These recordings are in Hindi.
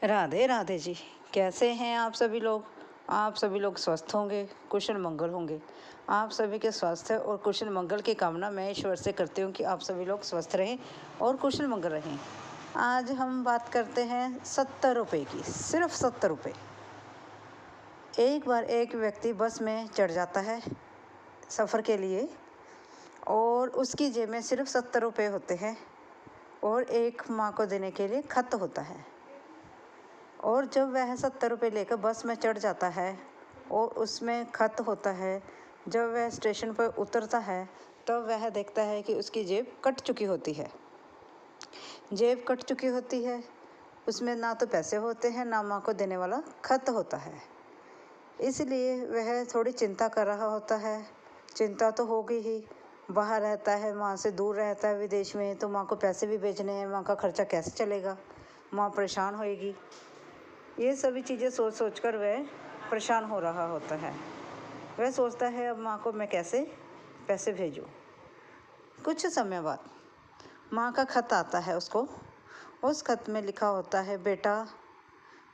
राधे राधे जी। कैसे हैं आप सभी लोग। आप सभी लोग स्वस्थ होंगे, कुशल मंगल होंगे। आप सभी के स्वास्थ्य और कुशल मंगल की कामना मैं ईश्वर से करती हूँ कि आप सभी लोग स्वस्थ रहें और कुशल मंगल रहें। आज हम बात करते हैं 70 रुपये की, सिर्फ 70 रुपये। एक बार एक व्यक्ति बस में चढ़ जाता है सफ़र के लिए और उसकी जेब में सिर्फ 70 रुपये होते हैं और एक माँ को देने के लिए खत होता है। और जब वह 70 रुपये लेकर बस में चढ़ जाता है और उसमें खत होता है, जब वह स्टेशन पर उतरता है तब वह देखता है कि उसकी जेब कट चुकी होती है। जेब कट चुकी होती है, उसमें ना तो पैसे होते हैं ना माँ को देने वाला खत होता है। इसलिए वह थोड़ी चिंता कर रहा होता है। चिंता तो होगी ही, बाहर रहता है, माँ से दूर रहता है विदेश में, तो माँ को पैसे भी भेजने हैं, माँ का खर्चा कैसे चलेगा, माँ परेशान होएगी। ये सभी चीज़ें सोच सोच कर वह परेशान हो रहा होता है। वह सोचता है अब माँ को मैं कैसे पैसे भेजूँ। कुछ समय बाद माँ का खत आता है उसको। उस खत में लिखा होता है, बेटा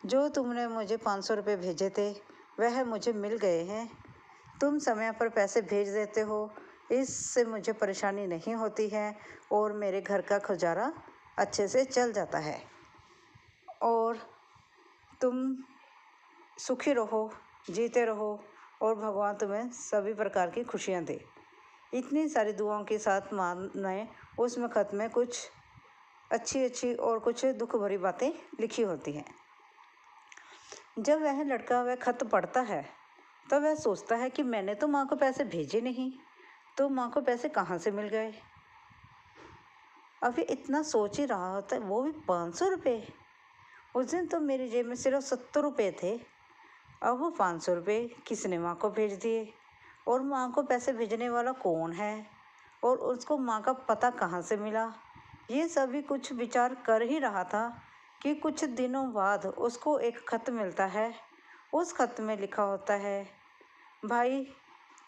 जो तुमने मुझे 500 रुपये भेजे थे वह मुझे मिल गए हैं। तुम समय पर पैसे भेज देते हो, इससे मुझे परेशानी नहीं होती है और मेरे घर का गुजारा अच्छे से चल जाता है और तुम सुखी रहो, जीते रहो और भगवान तुम्हें सभी प्रकार की खुशियाँ दे। इतनी सारी दुआओं के साथ माँ ने उसमें खत में कुछ अच्छी और कुछ दुख भरी बातें लिखी होती हैं। जब वह लड़का वह खत पढ़ता है तो वह सोचता है कि मैंने तो माँ को पैसे भेजे नहीं, तो माँ को पैसे कहाँ से मिल गए। अभी इतना सोच ही रहा होता है, वो भी 500 रुपये। उस दिन तो मेरी जेब में सिर्फ 70 रुपये थे, अब वो 500 रुपये किसने माँ को भेज दिए और माँ को पैसे भेजने वाला कौन है और उसको माँ का पता कहाँ से मिला। ये सभी कुछ विचार कर ही रहा था कि कुछ दिनों बाद उसको एक खत मिलता है। उस खत में लिखा होता है, भाई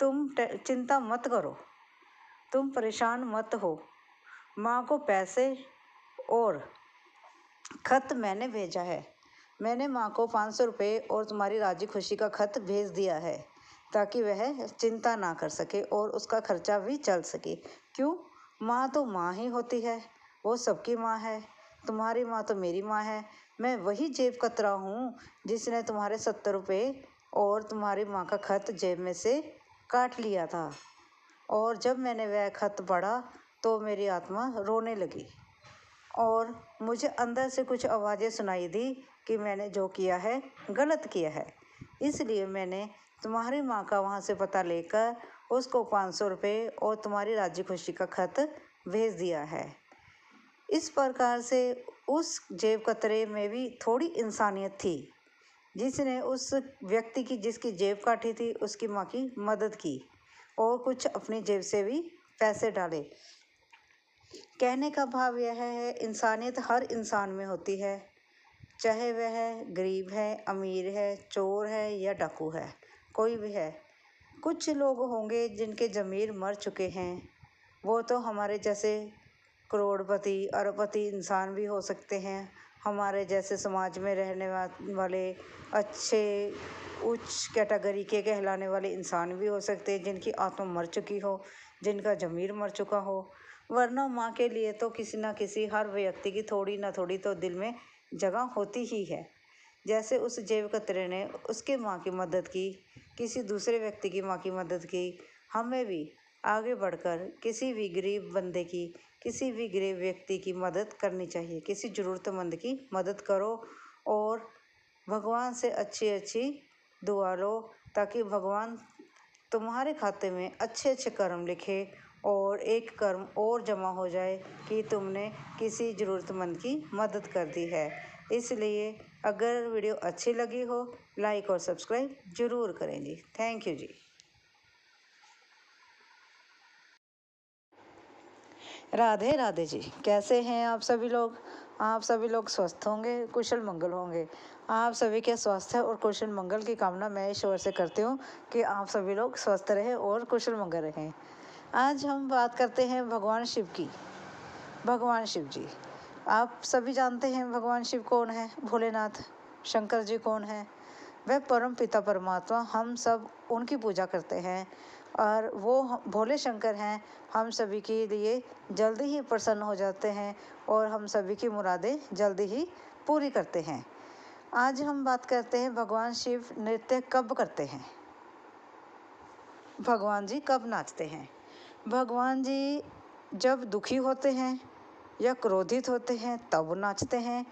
तुम चिंता मत करो, तुम परेशान मत हो, माँ को पैसे और खत मैंने भेजा है। मैंने माँ को 500 रुपये और तुम्हारी राजी खुशी का खत भेज दिया है ताकि वह चिंता ना कर सके और उसका खर्चा भी चल सके। क्यों, माँ तो माँ ही होती है, वो सबकी माँ है। तुम्हारी माँ तो मेरी माँ है। मैं वही जेब कतरा हूँ जिसने तुम्हारे 70 रुपये और तुम्हारी माँ का खत जेब में से काट लिया था। और जब मैंने वह खत पढ़ा तो मेरी आत्मा रोने लगी और मुझे अंदर से कुछ आवाज़ें सुनाई दी कि मैंने जो किया है गलत किया है। इसलिए मैंने तुम्हारी माँ का वहाँ से पता लेकर उसको 500 रुपये और तुम्हारी राजी खुशी का खत भेज दिया है। इस प्रकार से उस जेब कतरे में भी थोड़ी इंसानियत थी, जिसने उस व्यक्ति की जिसकी जेब काटी थी उसकी माँ की मदद की और कुछ अपनी जेब से भी पैसे डाले। कहने का भाव यह है, इंसानियत हर इंसान में होती है, चाहे वह गरीब है, अमीर है, चोर है या डाकू है, कोई भी है। कुछ लोग होंगे जिनके ज़मीर मर चुके हैं, वो तो हमारे जैसे करोड़पति अरबपति इंसान भी हो सकते हैं। हमारे जैसे समाज में रहने वाले अच्छे उच्च कैटेगरी के कहलाने वाले इंसान भी हो सकते हैं जिनकी आत्मा मर चुकी हो, जिनका ज़मीर मर चुका हो। वरना माँ के लिए तो किसी न किसी हर व्यक्ति की थोड़ी ना थोड़ी तो दिल में जगह होती ही है। जैसे उस जेब कतरे ने उसके माँ की मदद की, किसी दूसरे व्यक्ति की माँ की मदद की, हमें भी आगे बढ़कर किसी भी गरीब बंदे की, किसी भी गरीब व्यक्ति की मदद करनी चाहिए। किसी ज़रूरतमंद की मदद करो और भगवान से अच्छी दुआ लो ताकि भगवान तुम्हारे खाते में अच्छे कर्म लिखे और एक कर्म और जमा हो जाए कि तुमने किसी ज़रूरतमंद की मदद कर दी है। इसलिए अगर वीडियो अच्छी लगी हो लाइक और सब्सक्राइब ज़रूर करें जी। थैंक यू जी। राधे राधे जी। कैसे हैं आप सभी लोग। आप सभी लोग स्वस्थ होंगे, कुशल मंगल होंगे। आप सभी के स्वास्थ्य और कुशल मंगल की कामना मैं ईश्वर से करती हूँ कि आप सभी लोग स्वस्थ रहें और कुशल मंगल रहें। आज हम बात करते हैं भगवान शिव की। भगवान शिव जी, आप सभी जानते हैं भगवान शिव कौन है, भोलेनाथ शंकर जी कौन है। वह परम पिता परमात्मा, हम सब उनकी पूजा करते हैं और वो भोले शंकर हैं। हम सभी के लिए जल्दी ही प्रसन्न हो जाते हैं और हम सभी की मुरादें जल्दी ही पूरी करते हैं। आज हम बात करते हैं भगवान शिव नृत्य कब करते हैं, भगवान जी कब नाचते हैं। भगवान जी जब दुखी होते हैं या क्रोधित होते हैं तब नाचते हैं,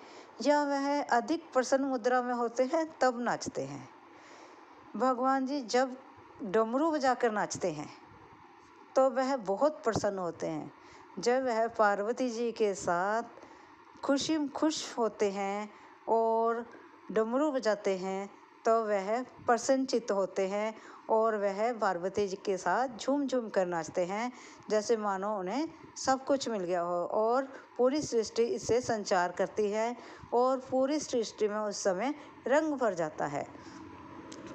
या वह अधिक प्रसन्न मुद्रा में होते हैं तब नाचते हैं। भगवान जी जब डमरू बजाकर नाचते हैं तो वह बहुत प्रसन्न होते हैं। जब वह पार्वती जी के साथ खुश होते हैं और डमरू बजाते हैं तो वह प्रसन्नचित्त होते हैं और वह पार्वती जी के साथ झूम झूम कर नाचते हैं, जैसे मानो उन्हें सब कुछ मिल गया हो और पूरी सृष्टि इससे संचार करती है और पूरी सृष्टि में उस समय रंग भर जाता है।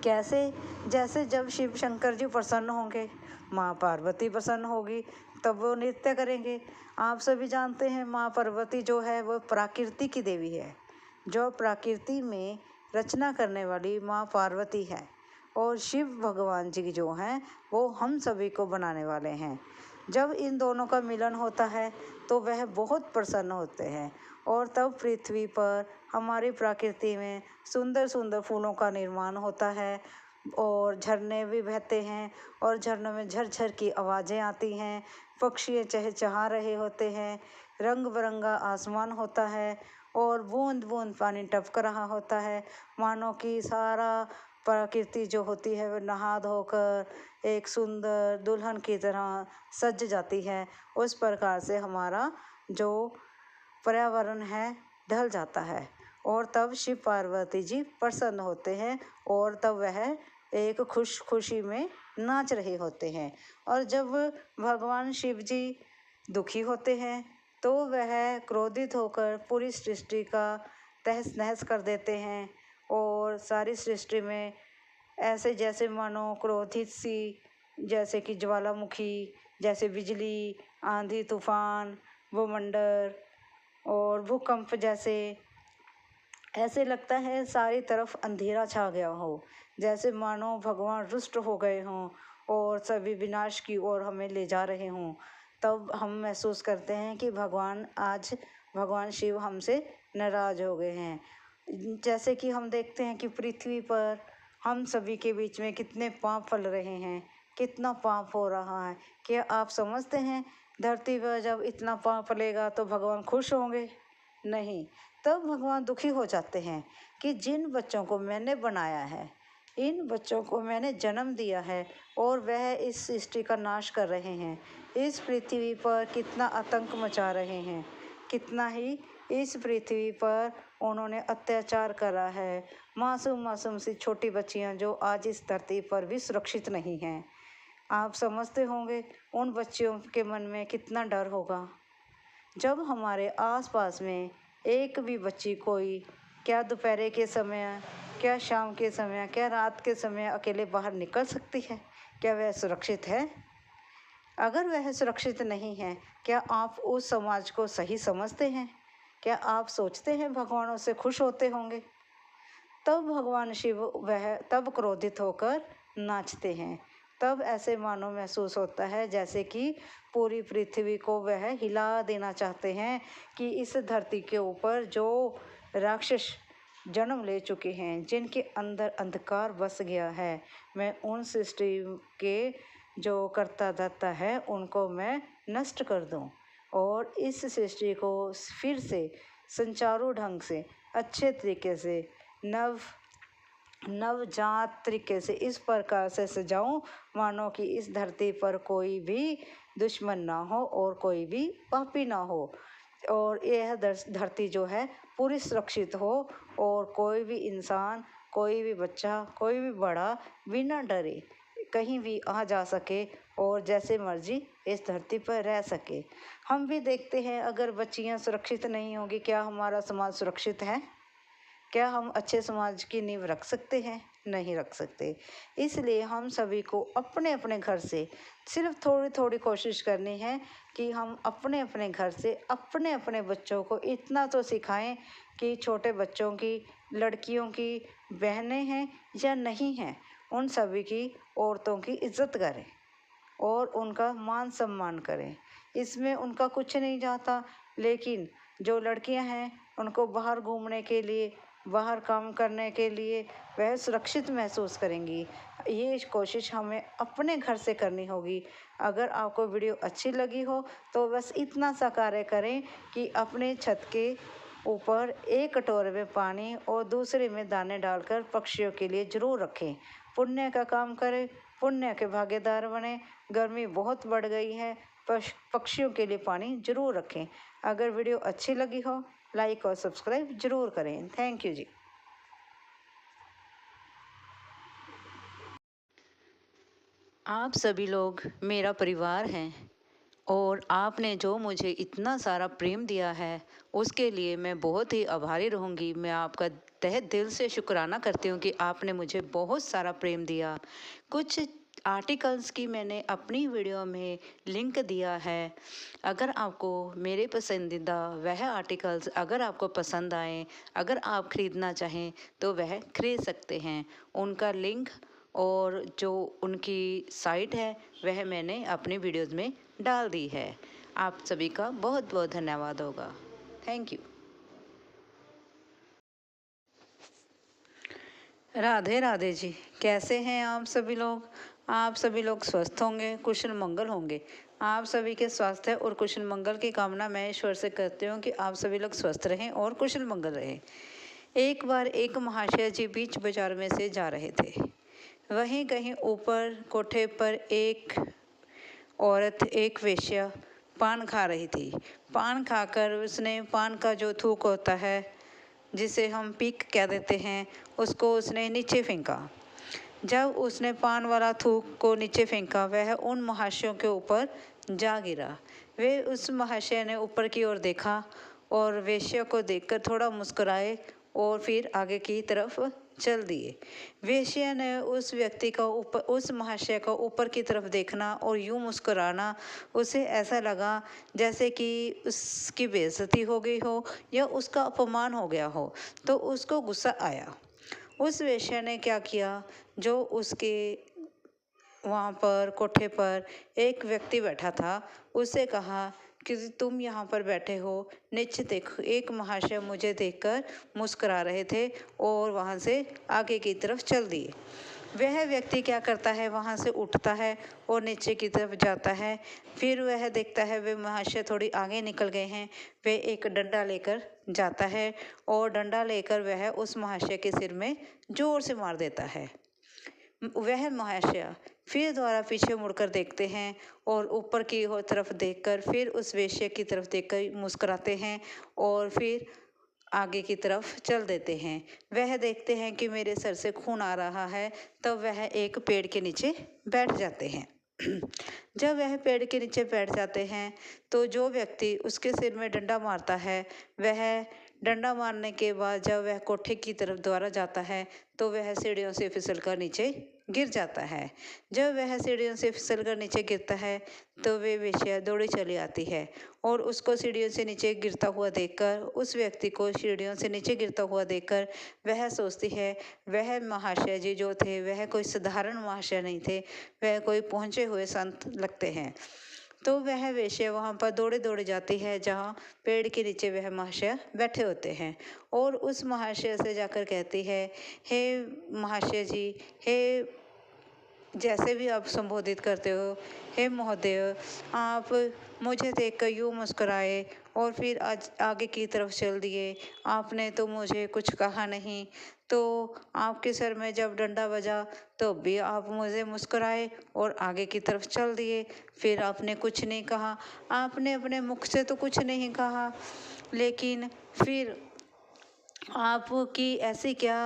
कैसे? जैसे जब शिव शंकर जी प्रसन्न होंगे, माँ पार्वती प्रसन्न होगी, तब वो नृत्य करेंगे। आप सभी जानते हैं माँ पार्वती जो है वो प्रकृति की देवी है, जो प्रकृति में रचना करने वाली माँ पार्वती है, और शिव भगवान जी जो हैं वो हम सभी को बनाने वाले हैं। जब इन दोनों का मिलन होता है तो वह बहुत प्रसन्न होते हैं और तब पृथ्वी पर हमारी प्रकृति में सुंदर सुंदर फूलों का निर्माण होता है और झरने भी बहते हैं और झरनों में झरझर की आवाज़ें आती हैं, पक्षी चहचहा रहे होते हैं, रंग बिरंगा आसमान होता है और बूंद बूंद पानी टपक रहा होता है, मानो कि सारा प्रकृति जो होती है वह नहा धोकर एक सुंदर दुल्हन की तरह सज जाती है। उस प्रकार से हमारा जो पर्यावरण है ढल जाता है और तब शिव पार्वती जी प्रसन्न होते हैं और तब वह एक खुशी में नाच रहे होते हैं। और जब भगवान शिव जी दुखी होते हैं तो वह क्रोधित होकर पूरी सृष्टि का तहस नहस कर देते हैं और सारी सृष्टि में ऐसे जैसे मानो क्रोधित सी, जैसे कि ज्वालामुखी, जैसे बिजली, आंधी तूफान, भूमंडल और भूकंप जैसे, ऐसे लगता है सारी तरफ अंधेरा छा गया हो, जैसे मानो भगवान रुष्ट हो गए हों और सभी विनाश की ओर हमें ले जा रहे हों। तब हम महसूस करते हैं कि भगवान शिव हमसे नाराज हो गए हैं। जैसे कि हम देखते हैं कि पृथ्वी पर हम सभी के बीच में कितने पाप फल रहे हैं, कितना पाप हो रहा है। क्या आप समझते हैं धरती पर जब इतना पाप फलेगा तो भगवान खुश होंगे? नहीं, तब भगवान दुखी हो जाते हैं कि जिन बच्चों को मैंने बनाया है, इन बच्चों को मैंने जन्म दिया है और वह इस सृष्टि का नाश कर रहे हैं, इस पृथ्वी पर कितना आतंक मचा रहे हैं, कितना ही इस पृथ्वी पर उन्होंने अत्याचार करा है। मासूम सी छोटी बच्चियां जो आज इस धरती पर भी सुरक्षित नहीं हैं। आप समझते होंगे उन बच्चियों के मन में कितना डर होगा। जब हमारे आसपास में एक भी बच्ची कोई, क्या दोपहर के समय, क्या शाम के समय, क्या रात के समय अकेले बाहर निकल सकती है? क्या वह सुरक्षित है? अगर वह सुरक्षित नहीं है, क्या आप उस समाज को सही समझते हैं? क्या आप सोचते हैं भगवान उससे खुश होते होंगे? तब भगवान शिव वह तब क्रोधित होकर नाचते हैं। तब ऐसे मानो महसूस होता है जैसे कि पूरी पृथ्वी को वह हिला देना चाहते हैं कि इस धरती के ऊपर जो राक्षस जन्म ले चुके हैं, जिनके अंदर अंधकार बस गया है, मैं उन सृष्टि के जो करता धरता है उनको मैं नष्ट कर दूं और इस सृष्टि को फिर से सुचारू ढंग से, अच्छे तरीके से, नवजात तरीके से इस प्रकार से सजाऊं मानो कि इस धरती पर कोई भी दुश्मन ना हो और कोई भी पापी ना हो और यह धरती जो है पूरी सुरक्षित हो और कोई भी इंसान, कोई भी बच्चा, कोई भी बड़ा बिना डरे कहीं भी आ जा सके और जैसे मर्जी इस धरती पर रह सके। हम भी देखते हैं अगर बच्चियां सुरक्षित नहीं होंगी, क्या हमारा समाज सुरक्षित है? क्या हम अच्छे समाज की नींव रख सकते हैं? नहीं रख सकते। इसलिए हम सभी को अपने अपने घर से सिर्फ थोड़ी थोड़ी कोशिश करनी है कि हम अपने अपने घर से अपने अपने बच्चों को इतना तो सिखाएं कि छोटे बच्चों की, लड़कियों की, बहनें हैं या नहीं हैं, उन सभी की, औरतों की इज्जत करें और उनका मान सम्मान करें। इसमें उनका कुछ नहीं जाता, लेकिन जो लड़कियां हैं उनको बाहर घूमने के लिए, बाहर काम करने के लिए वह सुरक्षित महसूस करेंगी। ये कोशिश हमें अपने घर से करनी होगी। अगर आपको वीडियो अच्छी लगी हो तो बस इतना सा कार्य करें कि अपने छत के ऊपर एक कटोरे में पानी और दूसरे में दाने डालकर पक्षियों के लिए जरूर रखें। पुण्य का काम करें, पुण्य के भागीदार बने। गर्मी बहुत बढ़ गई है, पक्षियों के लिए पानी जरूर रखें। अगर वीडियो अच्छी लगी हो लाइक और सब्सक्राइब जरूर करें। थैंक यू जी। आप सभी लोग मेरा परिवार हैं और आपने जो मुझे इतना सारा प्रेम दिया है उसके लिए मैं बहुत ही आभारी रहूँगी। मैं आपका तहे दिल से शुक्राना करती हूँ कि आपने मुझे बहुत सारा प्रेम दिया। कुछ आर्टिकल्स की मैंने अपनी वीडियो में लिंक दिया है। अगर आपको मेरे पसंदीदा वह आर्टिकल्स अगर आपको पसंद आए, अगर आप ख़रीदना चाहें तो वह खरीद सकते हैं। उनका लिंक और जो उनकी साइट है वह मैंने अपनी वीडियोज़ में डाल दी है। आप सभी का बहुत बहुत धन्यवाद होगा। Thank you. राधे राधे जी। कैसे हैं आप सभी लोग? आप सभी लोग स्वस्थ होंगे, कुशल मंगल होंगे। आप सभी के स्वास्थ्य और कुशल मंगल की कामना मैं ईश्वर से करती हूँ कि आप सभी लोग स्वस्थ रहें और कुशल मंगल रहें। एक बार एक महाशय जी बीच बाजार में से जा रहे थे। वहीं कहीं ऊपर कोठे पर एक औरत, एक वेश्या पान खा रही थी। पान खाकर उसने पान का जो थूक होता है, जिसे हम पीक कह देते हैं, उसको उसने नीचे फेंका। जब उसने पान वाला थूक को नीचे फेंका वह उन महाशयों के ऊपर जा गिरा। वे उस महाशय ने ऊपर की ओर देखा और वेश्या को देखकर थोड़ा मुस्कुराए और फिर आगे की तरफ चल दिए। वेश्या ने उस व्यक्ति का ऊपर, उस महाशय का ऊपर की तरफ देखना और यूं मुस्कुराना, उसे ऐसा लगा जैसे कि उसकी बेइज्जती हो गई हो या उसका अपमान हो गया हो। तो उसको गुस्सा आया। उस वेश्या ने क्या किया, जो उसके वहाँ पर कोठे पर एक व्यक्ति बैठा था, उससे कहा कि तुम यहाँ पर बैठे हो, नीचे देखो। एक महाशय मुझे देखकर मुस्कुरा रहे थे और वहाँ से आगे की तरफ चल दिए। वह व्यक्ति क्या करता है, वहाँ से उठता है और नीचे की तरफ जाता है। फिर वह देखता है वे महाशय थोड़ी आगे निकल गए हैं। वे एक डंडा लेकर जाता है और डंडा लेकर वह उस महाशय के सिर में जोर से मार देता है। वह महाशय फिर दोबारा पीछे मुड़कर देखते हैं और ऊपर की तरफ देखकर फिर उस वेश्या की तरफ देखकर मुस्कुराते हैं और फिर आगे की तरफ चल देते हैं। वह देखते हैं कि मेरे सर से खून आ रहा है, तब वह एक पेड़ के नीचे बैठ जाते हैं। जब वह पेड़ के नीचे बैठ जाते हैं तो जो व्यक्ति उसके सिर में डंडा मारता है, वह डंडा मारने के बाद जब वह कोठे की तरफ दोबारा जाता है तो वह सीढ़ियों से फिसलकर नीचे गिर जाता है। जब वह सीढ़ियों से फिसलकर नीचे गिरता है तो वे वेश्या दौड़ी चली आती है और उसको सीढ़ियों से नीचे गिरता हुआ देखकर, उस व्यक्ति को सीढ़ियों से नीचे गिरता हुआ देखकर वह सोचती है वह महाशय जी जो थे वह कोई साधारण महाशय नहीं थे, वह कोई पहुँचे हुए संत लगते हैं। तो वह वेश्या वहाँ पर दौड़े दौड़े जाती है जहाँ पेड़ के नीचे वह महाशय बैठे होते हैं और उस महाशय से जाकर कहती है, हे महाशय जी, हे जैसे भी आप संबोधित करते हो, हे महोदय, आप मुझे देखकर यूँ मुस्कुराए और फिर आज आगे की तरफ चल दिए। आपने तो मुझे कुछ कहा नहीं, तो आपके सर में जब डंडा बजा तो भी आप मुझे मुस्कुराए और आगे की तरफ चल दिए। फिर आपने कुछ नहीं कहा, आपने अपने मुख से तो कुछ नहीं कहा, लेकिन फिर आपकी ऐसी क्या,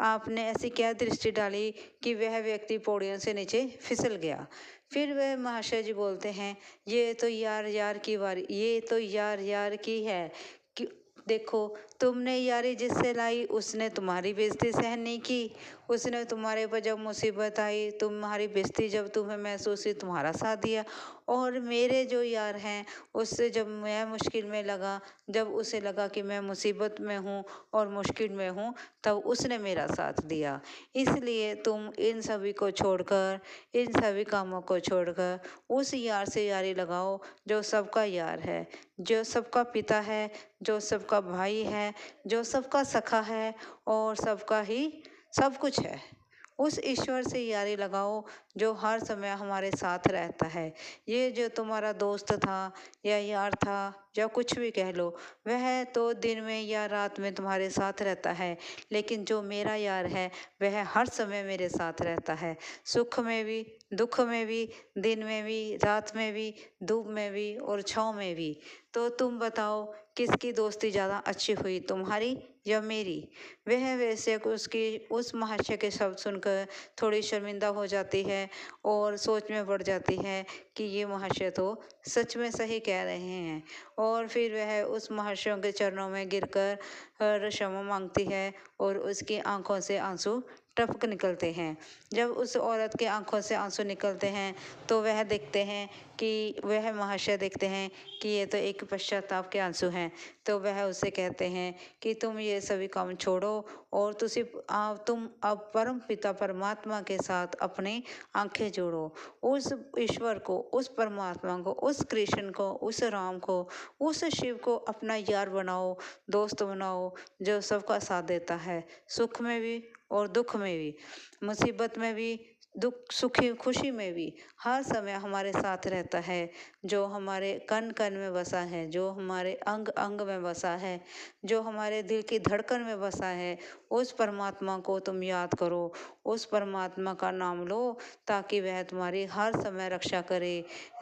आपने ऐसी क्या दृष्टि डाली कि वह व्यक्ति पौड़ियों से नीचे फिसल गया। फिर वह महाशय जी बोलते हैं, ये तो यार यार की बारी, ये तो यार यार की है कि देखो तुमने यारी जिससे लाई उसने तुम्हारी बेइज्जती सहन नहीं की। उसने तुम्हारे ऊपर जब मुसीबत आई, तुम्हारी बेइज्जती जब तुम्हें महसूस हुई, तुम्हारा साथ दिया। और मेरे जो यार हैं, उससे जब मैं मुश्किल में लगा, जब उसे लगा कि मैं मुसीबत में हूँ और मुश्किल में हूँ, तब उसने मेरा साथ दिया। इसलिए तुम इन सभी को छोड़कर, इन सभी कामों को छोड़कर उस यार से यारी लगाओ जो सबका यार है, जो सबका पिता है, जो सबका भाई है, जो सबका सखा है और सबका ही सब कुछ है। उस ईश्वर से यारी लगाओ जो हर समय हमारे साथ रहता है। ये जो तुम्हारा दोस्त था या यार था या कुछ भी कह लो, वह तो दिन में या रात में तुम्हारे साथ रहता है, लेकिन जो मेरा यार है वह हर समय मेरे साथ रहता है, सुख में भी, दुख में भी, दिन में भी, रात में भी, धूप में भी और छाँव में भी। तो तुम बताओ किसकी दोस्ती ज़्यादा अच्छी हुई, तुम्हारी या मेरी? वह वैसे उसकी उस महाशय के शब्द सुनकर थोड़ी शर्मिंदा हो जाती है और सोच में पड़ जाती है कि ये महाशय तो सच में सही कह रहे हैं। और फिर वह उस महाशयों के चरणों में गिरकर क्षमा मांगती है और उसकी आंखों से आंसू टपक निकलते हैं। जब उस औरत की आंखों से आंसू निकलते हैं तो वह देखते हैं कि वह महाशय देखते हैं कि ये तो एक पश्चाताप के आंसू हैं। तो वह उसे कहते हैं कि तुम ये सभी काम छोड़ो और तुम अब परम पिता परमात्मा के साथ अपनी आंखें जोड़ो। उस ईश्वर को, उस परमात्मा को, उस कृष्ण को, उस राम को, उस शिव को अपना यार बनाओ, दोस्त बनाओ, जो सबका साथ देता है, सुख में भी और दुख में भी, मुसीबत में भी, दुख सुखी खुशी में भी, हर समय हमारे साथ रहता है, जो हमारे कण कण में बसा है, जो हमारे अंग अंग में बसा है, जो हमारे दिल की धड़कन में बसा है। उस परमात्मा को तुम याद करो, उस परमात्मा का नाम लो, ताकि वह तुम्हारी हर समय रक्षा करे।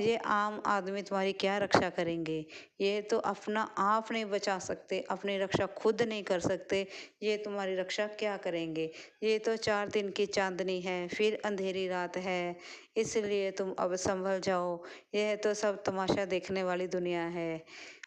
ये आम आदमी तुम्हारी क्या रक्षा करेंगे? ये तो अपना आप नहीं बचा सकते, अपनी रक्षा खुद नहीं कर सकते, ये तुम्हारी रक्षा क्या करेंगे? ये तो 4 दिन की चांदनी है, फिर अंधेरी रात है। इसलिए तुम अब संभल जाओ। यह तो सब तमाशा देखने वाली दुनिया है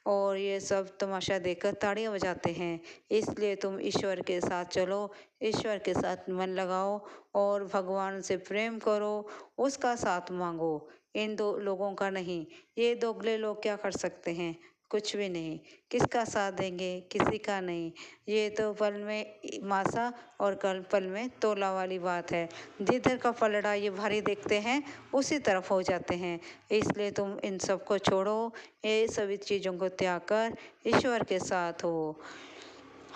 और ये सब तमाशा देखकर ताड़ियां बजाते हैं। इसलिए तुम ईश्वर के साथ चलो, ईश्वर के साथ मन लगाओ और भगवान से प्रेम करो, उसका साथ मांगो, इन दो लोगों का नहीं। ये दोगले लोग क्या कर सकते हैं? कुछ भी नहीं। किसका साथ देंगे? किसी का नहीं। ये तो पल में मासा और कल पल में तोला वाली बात है। जिधर का पलड़ा ये भारी देखते हैं उसी तरफ हो जाते हैं। इसलिए तुम इन सब को छोड़ो, ये सभी चीज़ों को त्याग कर ईश्वर के साथ हो।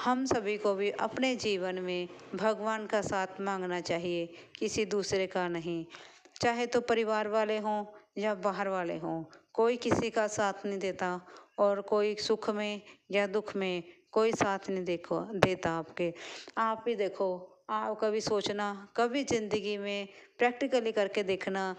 हम सभी को भी अपने जीवन में भगवान का साथ मांगना चाहिए, किसी दूसरे का नहीं। चाहे तो परिवार वाले हों या बाहर वाले हों, कोई किसी का साथ नहीं देता और कोई सुख में या दुख में कोई साथ नहीं देता आपके। आप भी देखो, आप कभी सोचना, कभी ज़िंदगी में प्रैक्टिकली करके देखना,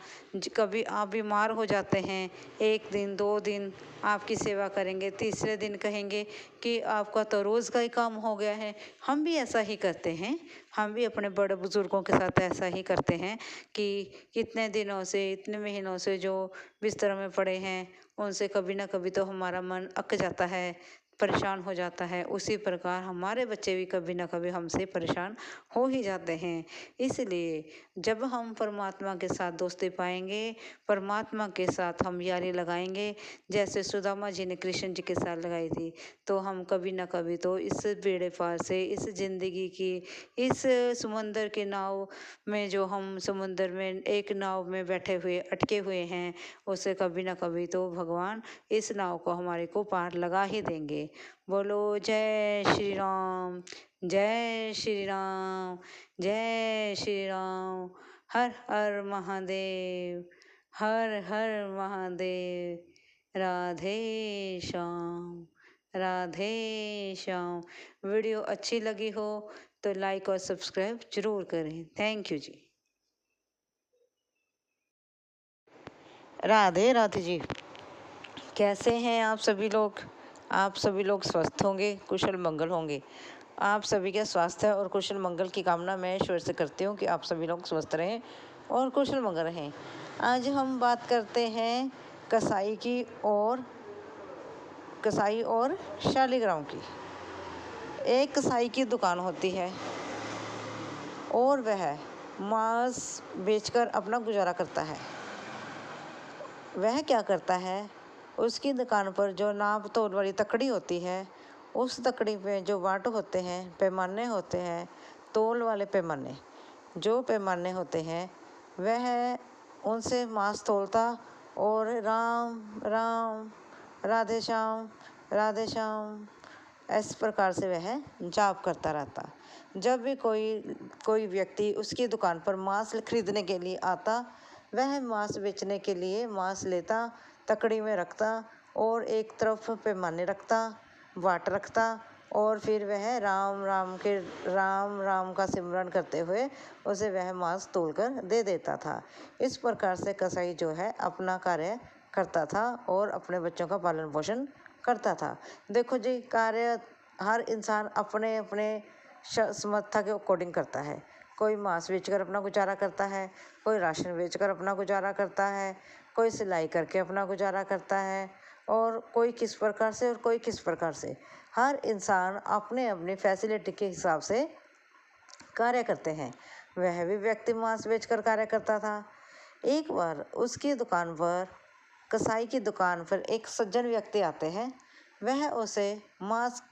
कभी आप बीमार हो जाते हैं, 1 दिन 2 दिन आपकी सेवा करेंगे, तीसरे दिन कहेंगे कि आपका तो रोज़ का ही काम हो गया है। हम भी ऐसा ही करते हैं, हम भी अपने बड़े बुजुर्गों के साथ ऐसा ही करते हैं कि कितने दिनों से, इतने महीनों से जो बिस्तर में पड़े हैं, उनसे कभी ना कभी तो हमारा मन अक जाता है, परेशान हो जाता है। उसी प्रकार हमारे बच्चे भी कभी ना कभी हमसे परेशान हो ही जाते हैं। इसलिए जब हम परमात्मा के साथ दोस्ती पाएंगे, परमात्मा के साथ हम यारी लगाएंगे, जैसे सुदामा जी ने कृष्ण जी के साथ लगाई थी, तो हम कभी ना कभी तो इस बेड़े पार से, इस जिंदगी की, इस समुंदर की नाव में, जो हम समुंदर में एक नाव में बैठे हुए अटके हुए हैं, उससे कभी ना कभी तो भगवान इस नाव को हमारे को पार लगा ही देंगे। बोलो जय श्री राम, जय श्री राम, जय श्री राम। हर हर महादेव, हर हर महादेव। राधे श्याम, राधे श्याम। वीडियो अच्छी लगी हो तो लाइक और सब्सक्राइब जरूर करें। थैंक यू जी। राधे राधे जी। कैसे हैं आप सभी लोग? आप सभी लोग स्वस्थ होंगे, कुशल मंगल होंगे। आप सभी के स्वास्थ्य और कुशल मंगल की कामना मैं ईश्वर से करती हूँ कि आप सभी लोग स्वस्थ रहें और कुशल मंगल रहें। आज हम बात करते हैं कसाई और शालिग्राम की। एक कसाई की दुकान होती है और वह मांस बेचकर अपना गुजारा करता है। वह क्या करता है, उसकी दुकान पर जो नाप तोल वाली तकड़ी होती है, उस तकड़ी पे जो वाट होते हैं, पैमाने होते हैं, तोल वाले पैमाने, जो पैमाने होते हैं, वह उनसे मांस तोलता और राम राम, राधे श्याम इस प्रकार से वह जाप करता रहता। जब भी कोई व्यक्ति उसकी दुकान पर मांस खरीदने के लिए आता, वह मांस बेचने के लिए मांस लेता, तकड़ी में रखता और एक तरफ पैमाने रखता, वाट रखता और फिर वह राम राम का सिमरन करते हुए उसे वह मांस तोलकर दे देता था। इस प्रकार से कसाई जो है अपना कार्य करता था और अपने बच्चों का पालन पोषण करता था। देखो जी, कार्य हर इंसान अपने अपने समर्था के अकॉर्डिंग करता है। कोई मांस बेचकर अपना गुजारा करता है, कोई राशन बेचकर अपना गुजारा करता है, कोई सिलाई करके अपना गुजारा करता है और कोई किस प्रकार से और कोई किस प्रकार से। हर इंसान अपने अपनी फैसिलिटी के हिसाब से कार्य करते हैं। वह भी व्यक्ति मांस बेचकर कार्य करता था। एक बार उसकी दुकान पर, कसाई की दुकान पर एक सज्जन व्यक्ति आते हैं। वह उसे मांस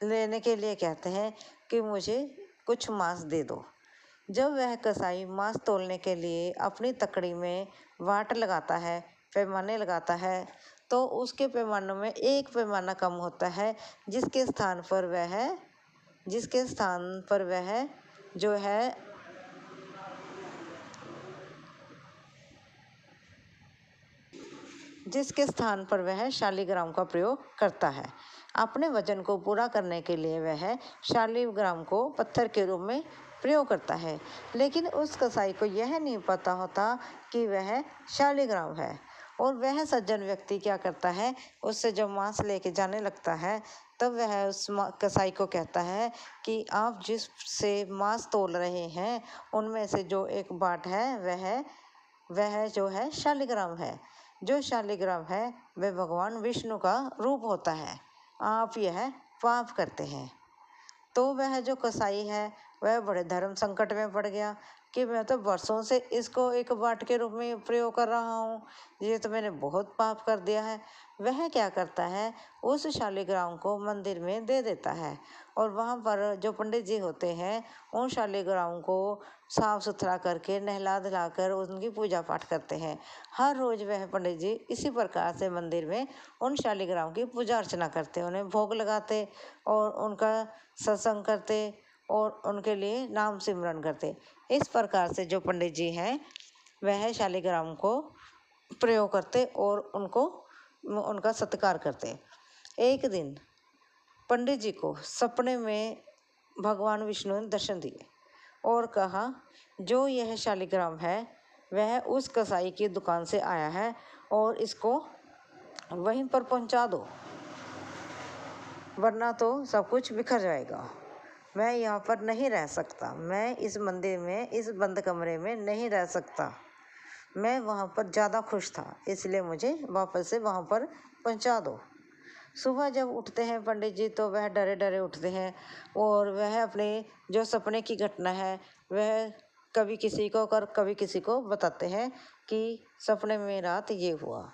लेने के लिए कहते हैं कि मुझे कुछ मांस दे दो। जब वह कसाई मांस तोलने के लिए अपनी तकड़ी में वाट लगाता है, पैमाने लगाता है, तो उसके पैमानों में एक पैमाना कम होता है, जिसके स्थान पर वह जो है जिसके स्थान पर वह शालीग्राम का प्रयोग करता है। अपने वजन को पूरा करने के लिए वह शालीग्राम को पत्थर के रूप में प्रयोग करता है, लेकिन उस कसाई को यह नहीं पता होता कि वह शालीग्राम है। और वह सज्जन व्यक्ति क्या करता है, उससे जब मांस लेके जाने लगता है, तब वह उस कसाई को कहता है कि आप जिससे मांस तोल रहे हैं, उनमें से जो एक बाट है वह जो है शालीग्राम है। जो शालीग्राम है वह भगवान विष्णु का रूप होता है। आप यह पाप करते हैं। तो वह जो कसाई है वह बड़े धर्म संकट में पड़ गया कि मैं तो वर्षों से इसको एक बाट के रूप में प्रयोग कर रहा हूँ, ये तो मैंने बहुत पाप कर दिया है। वह क्या करता है, उस शालीग्राम को मंदिर में दे देता है और वहाँ पर जो पंडित जी होते हैं, उन शालीग्राम को साफ सुथरा करके नहला धुला कर उनकी पूजा पाठ करते हैं। हर रोज वह पंडित जी इसी प्रकार से मंदिर में उन शालीग्राम की पूजा अर्चना करते, उन्हें भोग लगाते और उनका सत्संग करते और उनके लिए नाम सिमरन करते। इस प्रकार से जो पंडित जी हैं वह शालीग्राम को प्रयोग करते और उनका सत्कार करते। एक दिन पंडित जी को सपने में भगवान विष्णु ने दर्शन दिए और कहा, जो यह शालीग्राम है वह उस कसाई की दुकान से आया है और इसको वहीं पर पहुंचा दो, वरना तो सब कुछ बिखर जाएगा। मैं यहाँ पर नहीं रह सकता, मैं इस मंदिर में, इस बंद कमरे में नहीं रह सकता। मैं वहाँ पर ज़्यादा खुश था, इसलिए मुझे वापस से वहाँ पर पहुँचा दो। सुबह जब उठते हैं पंडित जी तो वह डरे डरे उठते हैं और वह अपने जो सपने की घटना है वह कभी किसी को और कभी किसी को बताते हैं कि सपने में रात ये हुआ।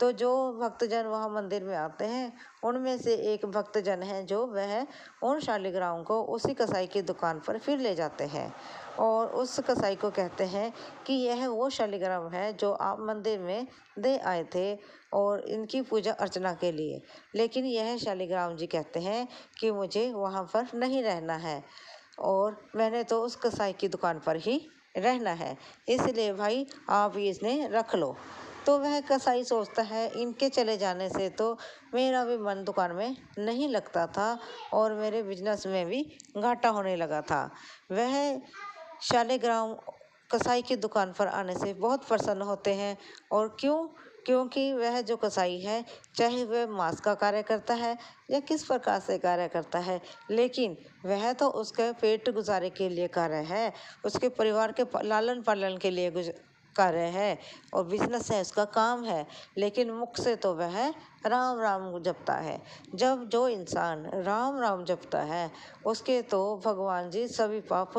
तो जो भक्तजन वहाँ मंदिर में आते हैं, उनमें से एक भक्तजन है जो वह उन शालीग्राम को उसी कसाई की दुकान पर फिर ले जाते हैं और उस कसाई को कहते हैं कि यह वो शालीग्राम है जो आप मंदिर में दे आए थे और इनकी पूजा अर्चना के लिए। लेकिन यह शालीग्राम जी कहते हैं कि मुझे वहाँ पर नहीं रहना है और मैंने तो उस कसाई की दुकान पर ही रहना है, इसलिए भाई आप इन्हें रख लो। तो वह कसाई सोचता है, इनके चले जाने से तो मेरा भी मन दुकान में नहीं लगता था और मेरे बिजनेस में भी घाटा होने लगा था। वह शालीग्राम कसाई की दुकान पर आने से बहुत प्रसन्न होते हैं। और क्योंकि वह जो कसाई है, चाहे वह मांस का कार्य करता है या किस प्रकार से कार्य करता है, लेकिन वह तो उसके पेट गुजारे के लिए कार्य है, उसके परिवार के लालन पालन के लिए कार्य है और बिजनेस है, उसका काम है। लेकिन मुख से तो वह राम राम जपता है। जब जो इंसान राम राम जपता है उसके तो भगवान जी सभी पाप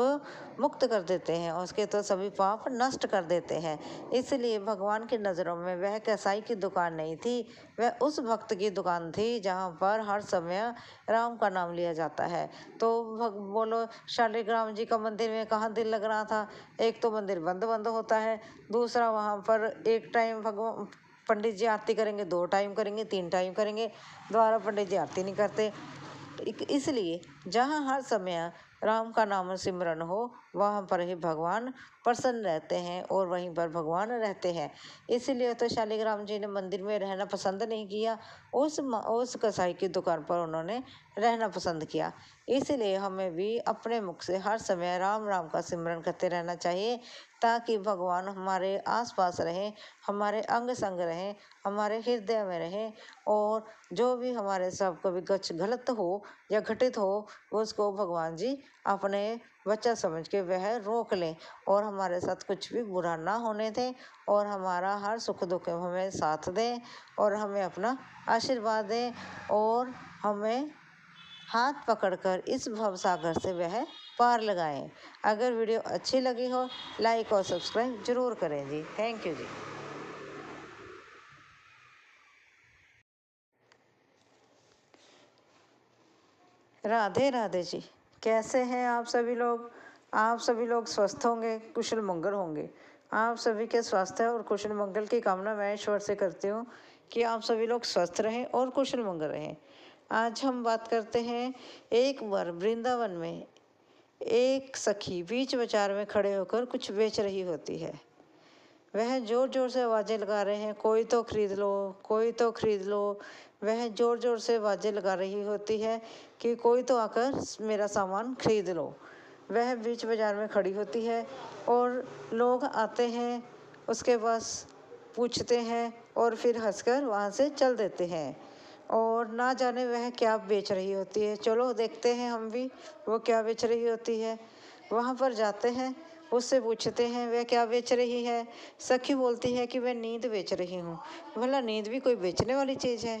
मुक्त कर देते हैं, उसके तो सभी पाप नष्ट कर देते हैं। इसलिए भगवान की नज़रों में वह कसाई की दुकान नहीं थी, वह उस भक्त की दुकान थी जहाँ पर हर समय राम का नाम लिया जाता है। तो बोलो शालिग्राम जी का मंदिर में कहाँ दिल लग रहा था। एक तो मंदिर बंद बंद होता है, दूसरा वहाँ पर एक टाइम भगवान पंडित जी आरती करेंगे, 2 टाइम करेंगे, 3 टाइम करेंगे, दोबारा पंडित जी आरती नहीं करते। इसलिए जहाँ हर समय राम का नाम सिमरन हो वहाँ पर ही भगवान प्रसन्न रहते हैं और वहीं पर भगवान रहते हैं। इसलिए तो शालिग्राम जी ने मंदिर में रहना पसंद नहीं किया, उस कसाई की दुकान पर उन्होंने रहना पसंद किया। इसलिए हमें भी अपने मुख से हर समय राम राम का सिमरन करते रहना चाहिए, ताकि भगवान हमारे आसपास रहें, हमारे अंग संग रहें, हमारे हृदय में रहें, और जो भी हमारे साथ कभी कुछ गलत हो या घटित हो उसको भगवान जी अपने बच्चा समझ के वह रोक लें और हमारे साथ कुछ भी बुरा ना होने दें, और हमारा हर सुख दुख में हमें साथ दें और हमें अपना आशीर्वाद दें, और हमें हाथ पकड़कर इस भवसागर से वह पार लगाएं। अगर वीडियो अच्छी लगी हो लाइक और सब्सक्राइब जरूर करें जी। थैंक यू जी। राधे राधे जी। कैसे हैं आप सभी लोग। आप सभी लोग स्वस्थ होंगे, कुशल मंगल होंगे। आप सभी के स्वास्थ्य और कुशल मंगल की कामना मैं ईश्वर से करती हूँ कि आप सभी लोग स्वस्थ रहें और कुशल मंगल रहें। आज हम बात करते हैं, एक बार वृंदावन में एक सखी बीच बाजार में खड़े होकर कुछ बेच रही होती है। वह जोर जोर से आवाज़ें लगा रहे हैं, कोई तो खरीद लो, कोई तो खरीद लो। वह जोर जोर से आवाज़ें लगा रही होती है कि कोई तो आकर मेरा सामान खरीद लो। वह बीच बाजार में खड़ी होती है और लोग आते हैं, उसके पास पूछते हैं और फिर हंसकर वहाँ से चल देते हैं। और ना जाने वह क्या बेच रही होती है। चलो देखते हैं हम भी वो क्या बेच रही होती है। वहाँ पर जाते हैं, उससे पूछते हैं वह क्या बेच रही है। सखी बोलती है कि मैं नींद बेच रही हूँ। भला नींद भी कोई बेचने वाली चीज़ है?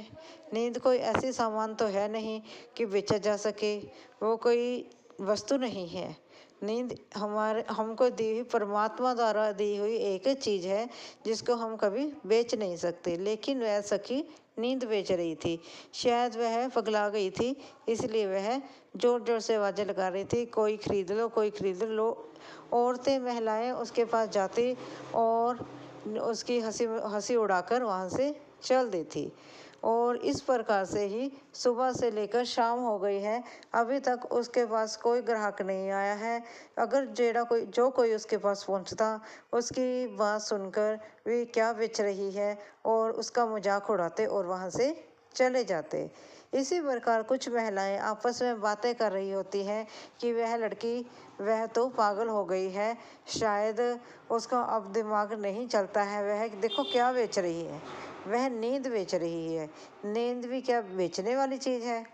नींद कोई ऐसी सामान तो है नहीं कि बेचा जा सके, वो कोई वस्तु नहीं है। नींद हमारे हमको दी हुई, परमात्मा द्वारा दी हुई एक चीज़ है जिसको हम कभी बेच नहीं सकते। लेकिन वह सखी नींद बेच रही थी। शायद वह पगला गई थी, इसलिए वह जोर जोर से आवाज़ें लगा रही थी, कोई खरीद लो, कोई खरीद लो। औरतें महिलाएं उसके पास जाती और उसकी हंसी हंसी उड़ाकर वहाँ से चल देती। और इस प्रकार से ही सुबह से लेकर शाम हो गई है, अभी तक उसके पास कोई ग्राहक नहीं आया है। अगर जो कोई उसके पास पहुंचता, उसकी बात सुनकर वे क्या बेच रही है और उसका मजाक उड़ाते और वहाँ से चले जाते। इसी प्रकार कुछ महिलाएं आपस में बातें कर रही होती हैं कि वह लड़की, वह तो पागल हो गई है, शायद उसका अब दिमाग नहीं चलता है, वह देखो क्या बेच रही है, वह नींद बेच रही है। नींद भी क्या बेचने वाली चीज़ है?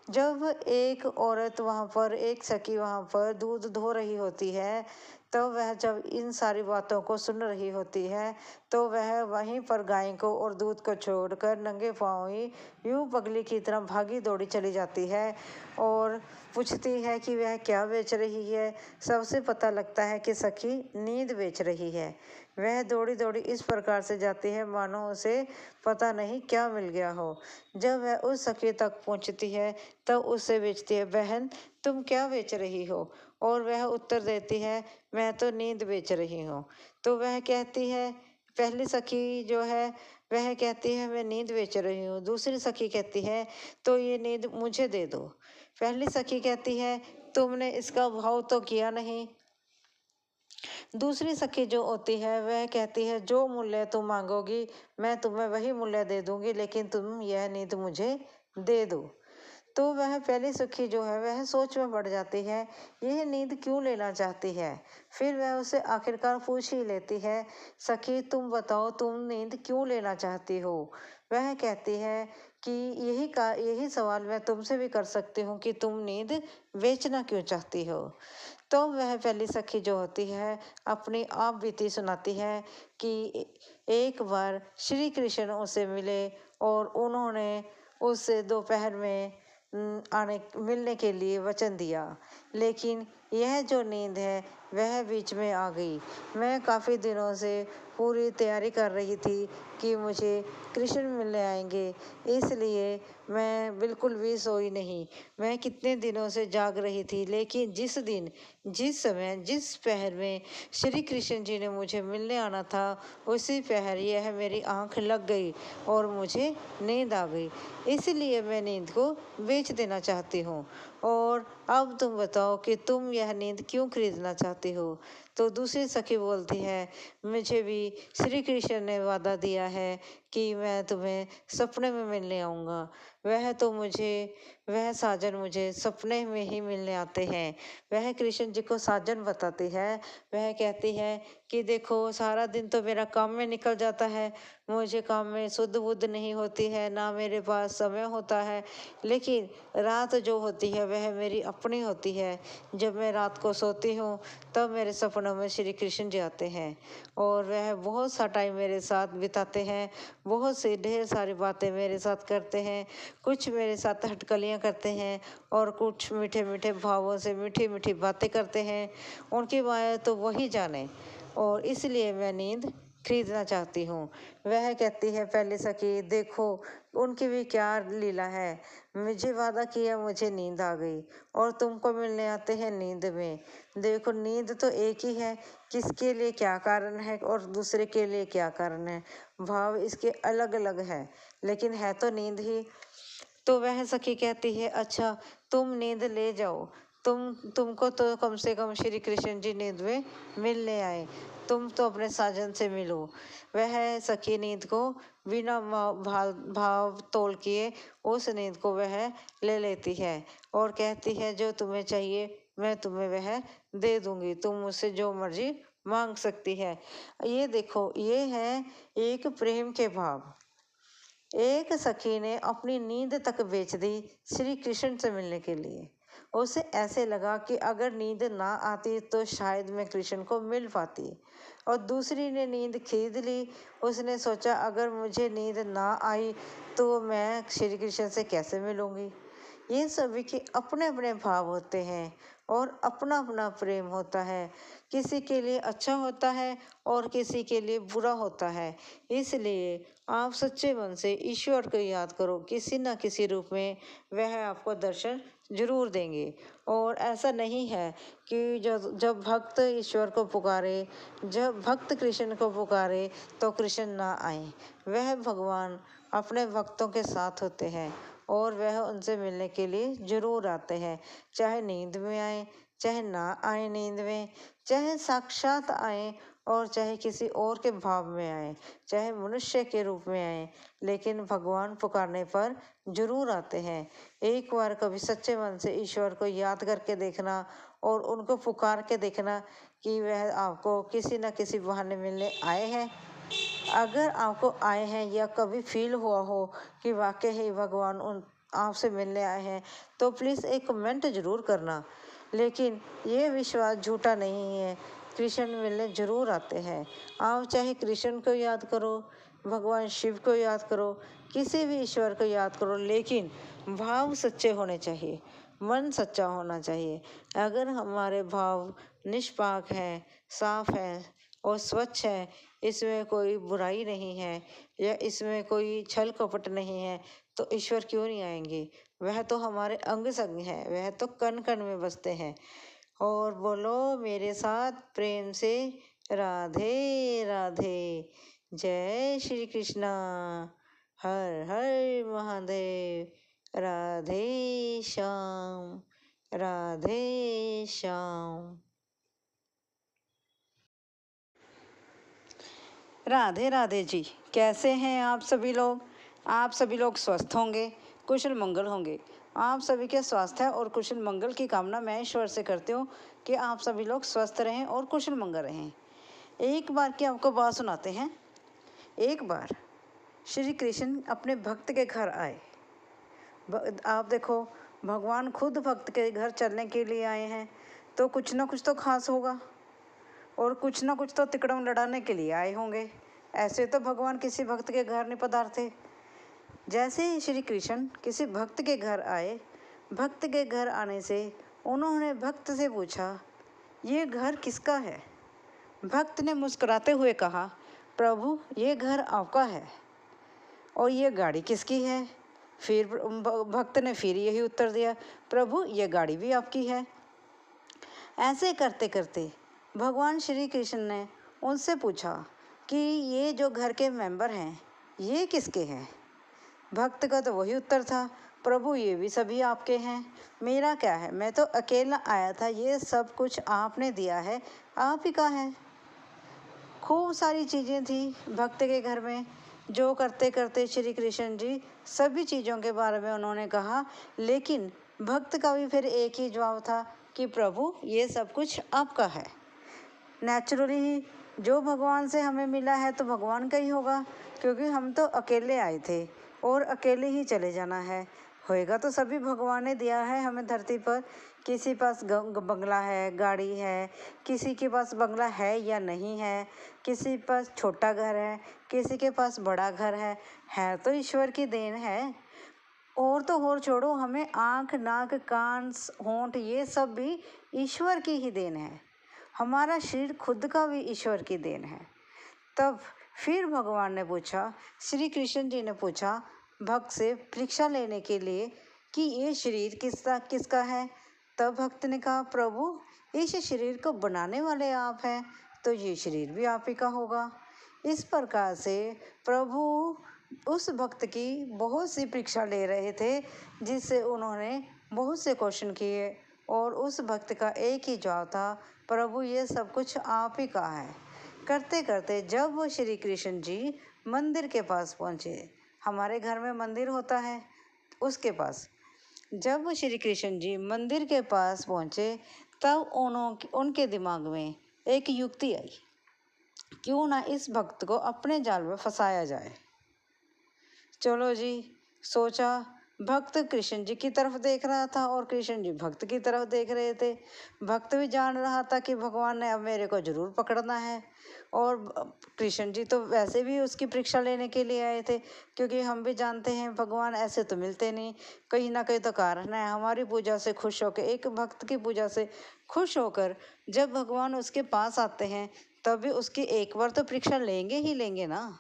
जब एक औरत वहाँ पर, एक सखी वहाँ पर दूध धो रही होती है, तो वह जब इन सारी बातों को सुन रही होती है, तो वह वहीं पर गाय को और दूध को छोड़कर नंगे पाँव ही यूं पगली की तरह भागी दौड़ी चली जाती है और पूछती है कि वह क्या बेच रही है। सबसे पता लगता है कि सखी नींद बेच रही है। वह दौड़ी दौड़ी इस प्रकार से जाती है मानो उसे पता नहीं क्या मिल गया हो। जब वह उस सखी तक पहुंचती है तब उससे बेचती है, बहन तुम क्या बेच रही हो? और वह उत्तर देती है, मैं तो नींद बेच रही हूँ। तो वह कहती है, पहली सखी जो है वह कहती है मैं नींद बेच रही हूँ। दूसरी सखी कहती है तो ये नींद मुझे दे दो। पहली सखी कहती है तुमने इसका भाव तो किया नहीं। दूसरी सखी जो होती है वह कहती है जो मूल्य तुम मांगोगी मैं तुम्हें वही मूल्य दे दूंगी, लेकिन तुम यह नींद मुझे दे दो। तो वह पहली सखी जो है वह सोच में पड़ जाती है, यह नींद क्यों लेना चाहती है। फिर वह उसे आखिरकार पूछ ही लेती है, सखी तुम बताओ तुम नींद क्यों लेना चाहती हो। वह कहती है कि यही सवाल मैं तुमसे भी कर सकती हूँ कि तुम नींद बेचना क्यों चाहती हो। तो वह पहली सखी जो होती है अपनी आप बीती सुनाती है कि एक बार श्री कृष्ण उसे मिले और उन्होंने उससे दोपहर में आने मिलने के लिए वचन दिया, लेकिन यह जो नींद है वह बीच में आ गई। मैं काफ़ी दिनों से पूरी तैयारी कर रही थी कि मुझे कृष्ण मिलने आएंगे, इसलिए मैं बिल्कुल भी सोई नहीं। मैं कितने दिनों से जाग रही थी, लेकिन जिस समय जिस पहर में श्री कृष्ण जी ने मुझे मिलने आना था उसी पहर यह मेरी आंख लग गई और मुझे नींद आ गई। इसलिए मैं नींद को बेच देना चाहती हूँ। और अब तुम बताओ कि तुम यह नींद क्यों खरीदना चाहती हो। तो दूसरी सखी बोलती है, मुझे भी श्री कृष्ण ने वादा दिया है कि मैं तुम्हें सपने में मिलने आऊँगा। वह साजन मुझे सपने में ही मिलने आते हैं। वह कृष्ण जी को साजन बताती है। वह कहती है कि देखो, सारा दिन तो मेरा काम में निकल जाता है, मुझे काम में सुध बुध नहीं होती है, ना मेरे पास समय होता है, लेकिन रात जो होती है वह मेरी अपनी होती है। जब मैं रात को सोती हूँ तब मेरे सपनों में श्री कृष्ण जी आते हैं और वह बहुत सा टाइम मेरे साथ बिताते हैं, बहुत सी ढेर सारी बातें मेरे साथ करते हैं, कुछ मेरे साथ हटकलियाँ करते हैं और कुछ मीठे मीठे भावों से मीठी मीठी बातें करते हैं। उनकी माया तो वही जाने, और इसलिए मैं नींद खरीदना चाहती हूँ। वह कहती है पहले सखी, देखो उनकी भी क्या लीला है, मुझे वादा किया, मुझे नींद आ गई और तुमको मिलने आते हैं नींद में। देखो, नींद तो एक ही है, किसके लिए क्या कारण है और दूसरे के लिए क्या कारण है, भाव इसके अलग अलग है, लेकिन है तो नींद ही। तो वह सखी कहती है, अच्छा तुम नींद ले जाओ, तुमको तो कम से कम श्री कृष्ण जी नींद में मिलने आए, तुम तो अपने साजन से मिलो। वह सखी नींद को बिना भाव तोल किए उस नींद को वह ले लेती है और कहती है, जो तुम्हें चाहिए मैं तुम्हें वह दे दूंगी, तुम मुझसे जो मर्जी मांग सकती है। ये देखो, ये है एक प्रेम के भाव। एक सखी ने अपनी नींद तक बेच दी श्री कृष्ण से मिलने के लिए। उसे ऐसे लगा कि अगर नींद ना आती तो शायद मैं कृष्ण को मिल पाती। और दूसरी ने नींद खरीद ली। उसने सोचा, अगर मुझे नींद ना आई तो मैं श्री कृष्ण से कैसे मिलूंगी। ये सभी के अपने अपने भाव होते हैं और अपना अपना प्रेम होता है। किसी के लिए अच्छा होता है और किसी के लिए बुरा होता है। इसलिए आप सच्चे मन से ईश्वर को याद करो, किसी न किसी रूप में वह आपको दर्शन जरूर देंगे। और ऐसा नहीं है कि जब भक्त ईश्वर को पुकारे, जब भक्त कृष्ण को पुकारे तो कृष्ण ना आए। वह भगवान अपने भक्तों के साथ होते हैं और वह उनसे मिलने के लिए जरूर आते हैं, चाहे नींद में आए चाहे ना आए, नींद में चाहे साक्षात आए और चाहे किसी और के भाव में आए, चाहे मनुष्य के रूप में आए, लेकिन भगवान पुकारने पर जरूर आते हैं। एक बार कभी सच्चे मन से ईश्वर को याद करके देखना और उनको पुकार के देखना कि वह आपको किसी न किसी बहाने मिलने आए हैं। अगर आपको आए हैं या कभी फील हुआ हो कि वाकई ही भगवान उन आपसे मिलने आए हैं, तो प्लीज़ एक कमेंट ज़रूर करना। लेकिन ये विश्वास झूठा नहीं है, कृष्ण मिलने ज़रूर आते हैं। आप चाहे कृष्ण को याद करो, भगवान शिव को याद करो, किसी भी ईश्वर को याद करो, लेकिन भाव सच्चे होने चाहिए, मन सच्चा होना चाहिए। अगर हमारे भाव निष्पाक हैं, साफ हैं और स्वच्छ है, इसमें कोई बुराई नहीं है या इसमें कोई छल कपट नहीं है, तो ईश्वर क्यों नहीं आएंगे। वह तो हमारे अंग संग है, वह तो कण कण में बसते हैं। और बोलो मेरे साथ प्रेम से, राधे राधे। जय श्री कृष्णा। हर हर महादेव। राधे श्याम, राधे श्याम। राधे राधे जी। कैसे हैं आप सभी लोग। आप सभी लोग स्वस्थ होंगे, कुशल मंगल होंगे। आप सभी के स्वास्थ्य और कुशल मंगल की कामना मैं ईश्वर से करती हूँ कि आप सभी लोग स्वस्थ रहें और कुशल मंगल रहें। एक बार की आपको बात सुनाते हैं। एक बार श्री कृष्ण अपने भक्त के घर आए आप देखो, भगवान खुद भक्त के घर चलने के लिए आए हैं, तो कुछ ना कुछ तो खास होगा और कुछ ना कुछ तो तिकड़म लड़ाने के लिए आए होंगे। ऐसे तो भगवान किसी भक्त के घर नहीं पधारते। जैसे ही श्री कृष्ण किसी भक्त के घर आए, भक्त के घर आने से उन्होंने भक्त से पूछा, ये घर किसका है? भक्त ने मुस्कुराते हुए कहा, प्रभु ये घर आपका है। और ये गाड़ी किसकी है? फिर भक्त ने फिर यही उत्तर दिया, प्रभु ये गाड़ी भी आपकी है। ऐसे करते करते भगवान श्री कृष्ण ने उनसे पूछा कि ये जो घर के मेंबर हैं ये किसके हैं? भक्त का तो वही उत्तर था, प्रभु ये भी सभी आपके हैं, मेरा क्या है, मैं तो अकेला आया था, ये सब कुछ आपने दिया है, आप ही का है। खूब सारी चीज़ें थी भक्त के घर में, जो करते करते श्री कृष्ण जी सभी चीज़ों के बारे में उन्होंने कहा, लेकिन भक्त का भी फिर एक ही जवाब था कि प्रभु ये सब कुछ आपका है। नेचुरली ही जो भगवान से हमें मिला है तो भगवान का ही होगा, क्योंकि हम तो अकेले आए थे और अकेले ही चले जाना है। होएगा तो सभी भगवान ने दिया है हमें धरती पर। किसी पास बंगला है, गाड़ी है, किसी के पास बंगला है या नहीं है, किसी के पास छोटा घर है, किसी के पास बड़ा घर है तो ईश्वर की देन है। और तो और छोड़ो, हमें आँख, नाक, कान, होंठ ये सब भी ईश्वर की ही देन है। हमारा शरीर खुद का भी ईश्वर की देन है। तब फिर भगवान ने पूछा, श्री कृष्ण जी ने पूछा भक्त से परीक्षा लेने के लिए कि ये शरीर किसका है? तब भक्त ने कहा, प्रभु इस शरीर को बनाने वाले आप हैं, तो ये शरीर भी आप ही का होगा। इस प्रकार से प्रभु उस भक्त की बहुत सी परीक्षा ले रहे थे, जिससे उन्होंने बहुत से क्वेश्चन किए और उस भक्त का एक ही जवाब था, प्रभु ये सब कुछ आप ही का है। करते करते जब वो श्री कृष्ण जी मंदिर के पास पहुँचे, हमारे घर में मंदिर होता है, उसके पास जब वो श्री कृष्ण जी मंदिर के पास पहुँचे, तब उनके दिमाग में एक युक्ति आई, क्यों ना इस भक्त को अपने जाल में फंसाया जाए। चलो जी, सोचा। भक्त कृष्ण जी की तरफ देख रहा था और कृष्ण जी भक्त की तरफ देख रहे थे। भक्त भी जान रहा था कि भगवान ने अब मेरे को जरूर पकड़ना है, और कृष्ण जी तो वैसे भी उसकी परीक्षा लेने के लिए आए थे, क्योंकि हम भी जानते हैं भगवान ऐसे तो मिलते नहीं, कहीं ना कहीं तो कारण है। हमारी पूजा से खुश होकर, एक भक्त की पूजा से खुश होकर जब भगवान उसके पास आते हैं, तब भी उसकी एक बार तो परीक्षा लेंगे ही लेंगे ना।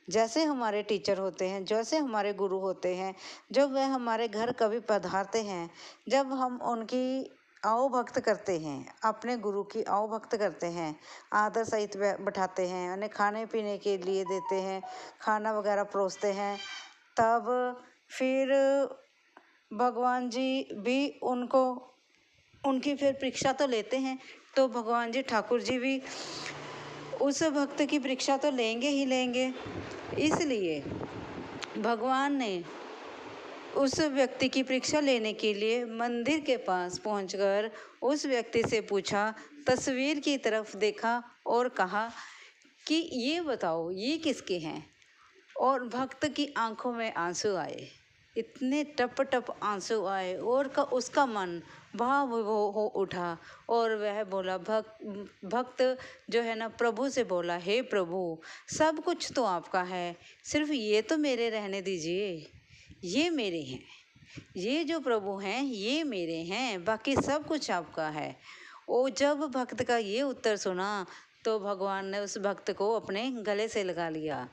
जैसे हमारे टीचर होते हैं, जैसे हमारे गुरु होते हैं, जब वह हमारे घर कभी पधारते हैं, जब हम उनकी आओ भक्त करते हैं, अपने गुरु की आओ भक्त करते हैं, आदर सहित बैठाते हैं, उन्हें खाने पीने के लिए देते हैं, खाना वगैरह परोसते हैं, तब फिर भगवान जी भी उनकी फिर परीक्षा तो लेते हैं। तो भगवान जी ठाकुर जी भी उस भक्त की परीक्षा तो लेंगे ही लेंगे। इसलिए भगवान ने उस व्यक्ति की परीक्षा लेने के लिए मंदिर के पास पहुंचकर उस व्यक्ति से पूछा, तस्वीर की तरफ देखा और कहा कि ये बताओ ये किसके हैं? और भक्त की आंखों में आंसू आए, इतने टप टप आंसू आए, और उसका मन भाव हो उठा, और वह बोला, भक्त जो है ना प्रभु से बोला, हे प्रभु सब कुछ तो आपका है, सिर्फ ये तो मेरे रहने दीजिए, ये मेरे हैं, ये जो प्रभु हैं ये मेरे हैं, बाकी सब कुछ आपका है। और जब भक्त का ये उत्तर सुना तो भगवान ने उस भक्त को अपने गले से लगा लिया।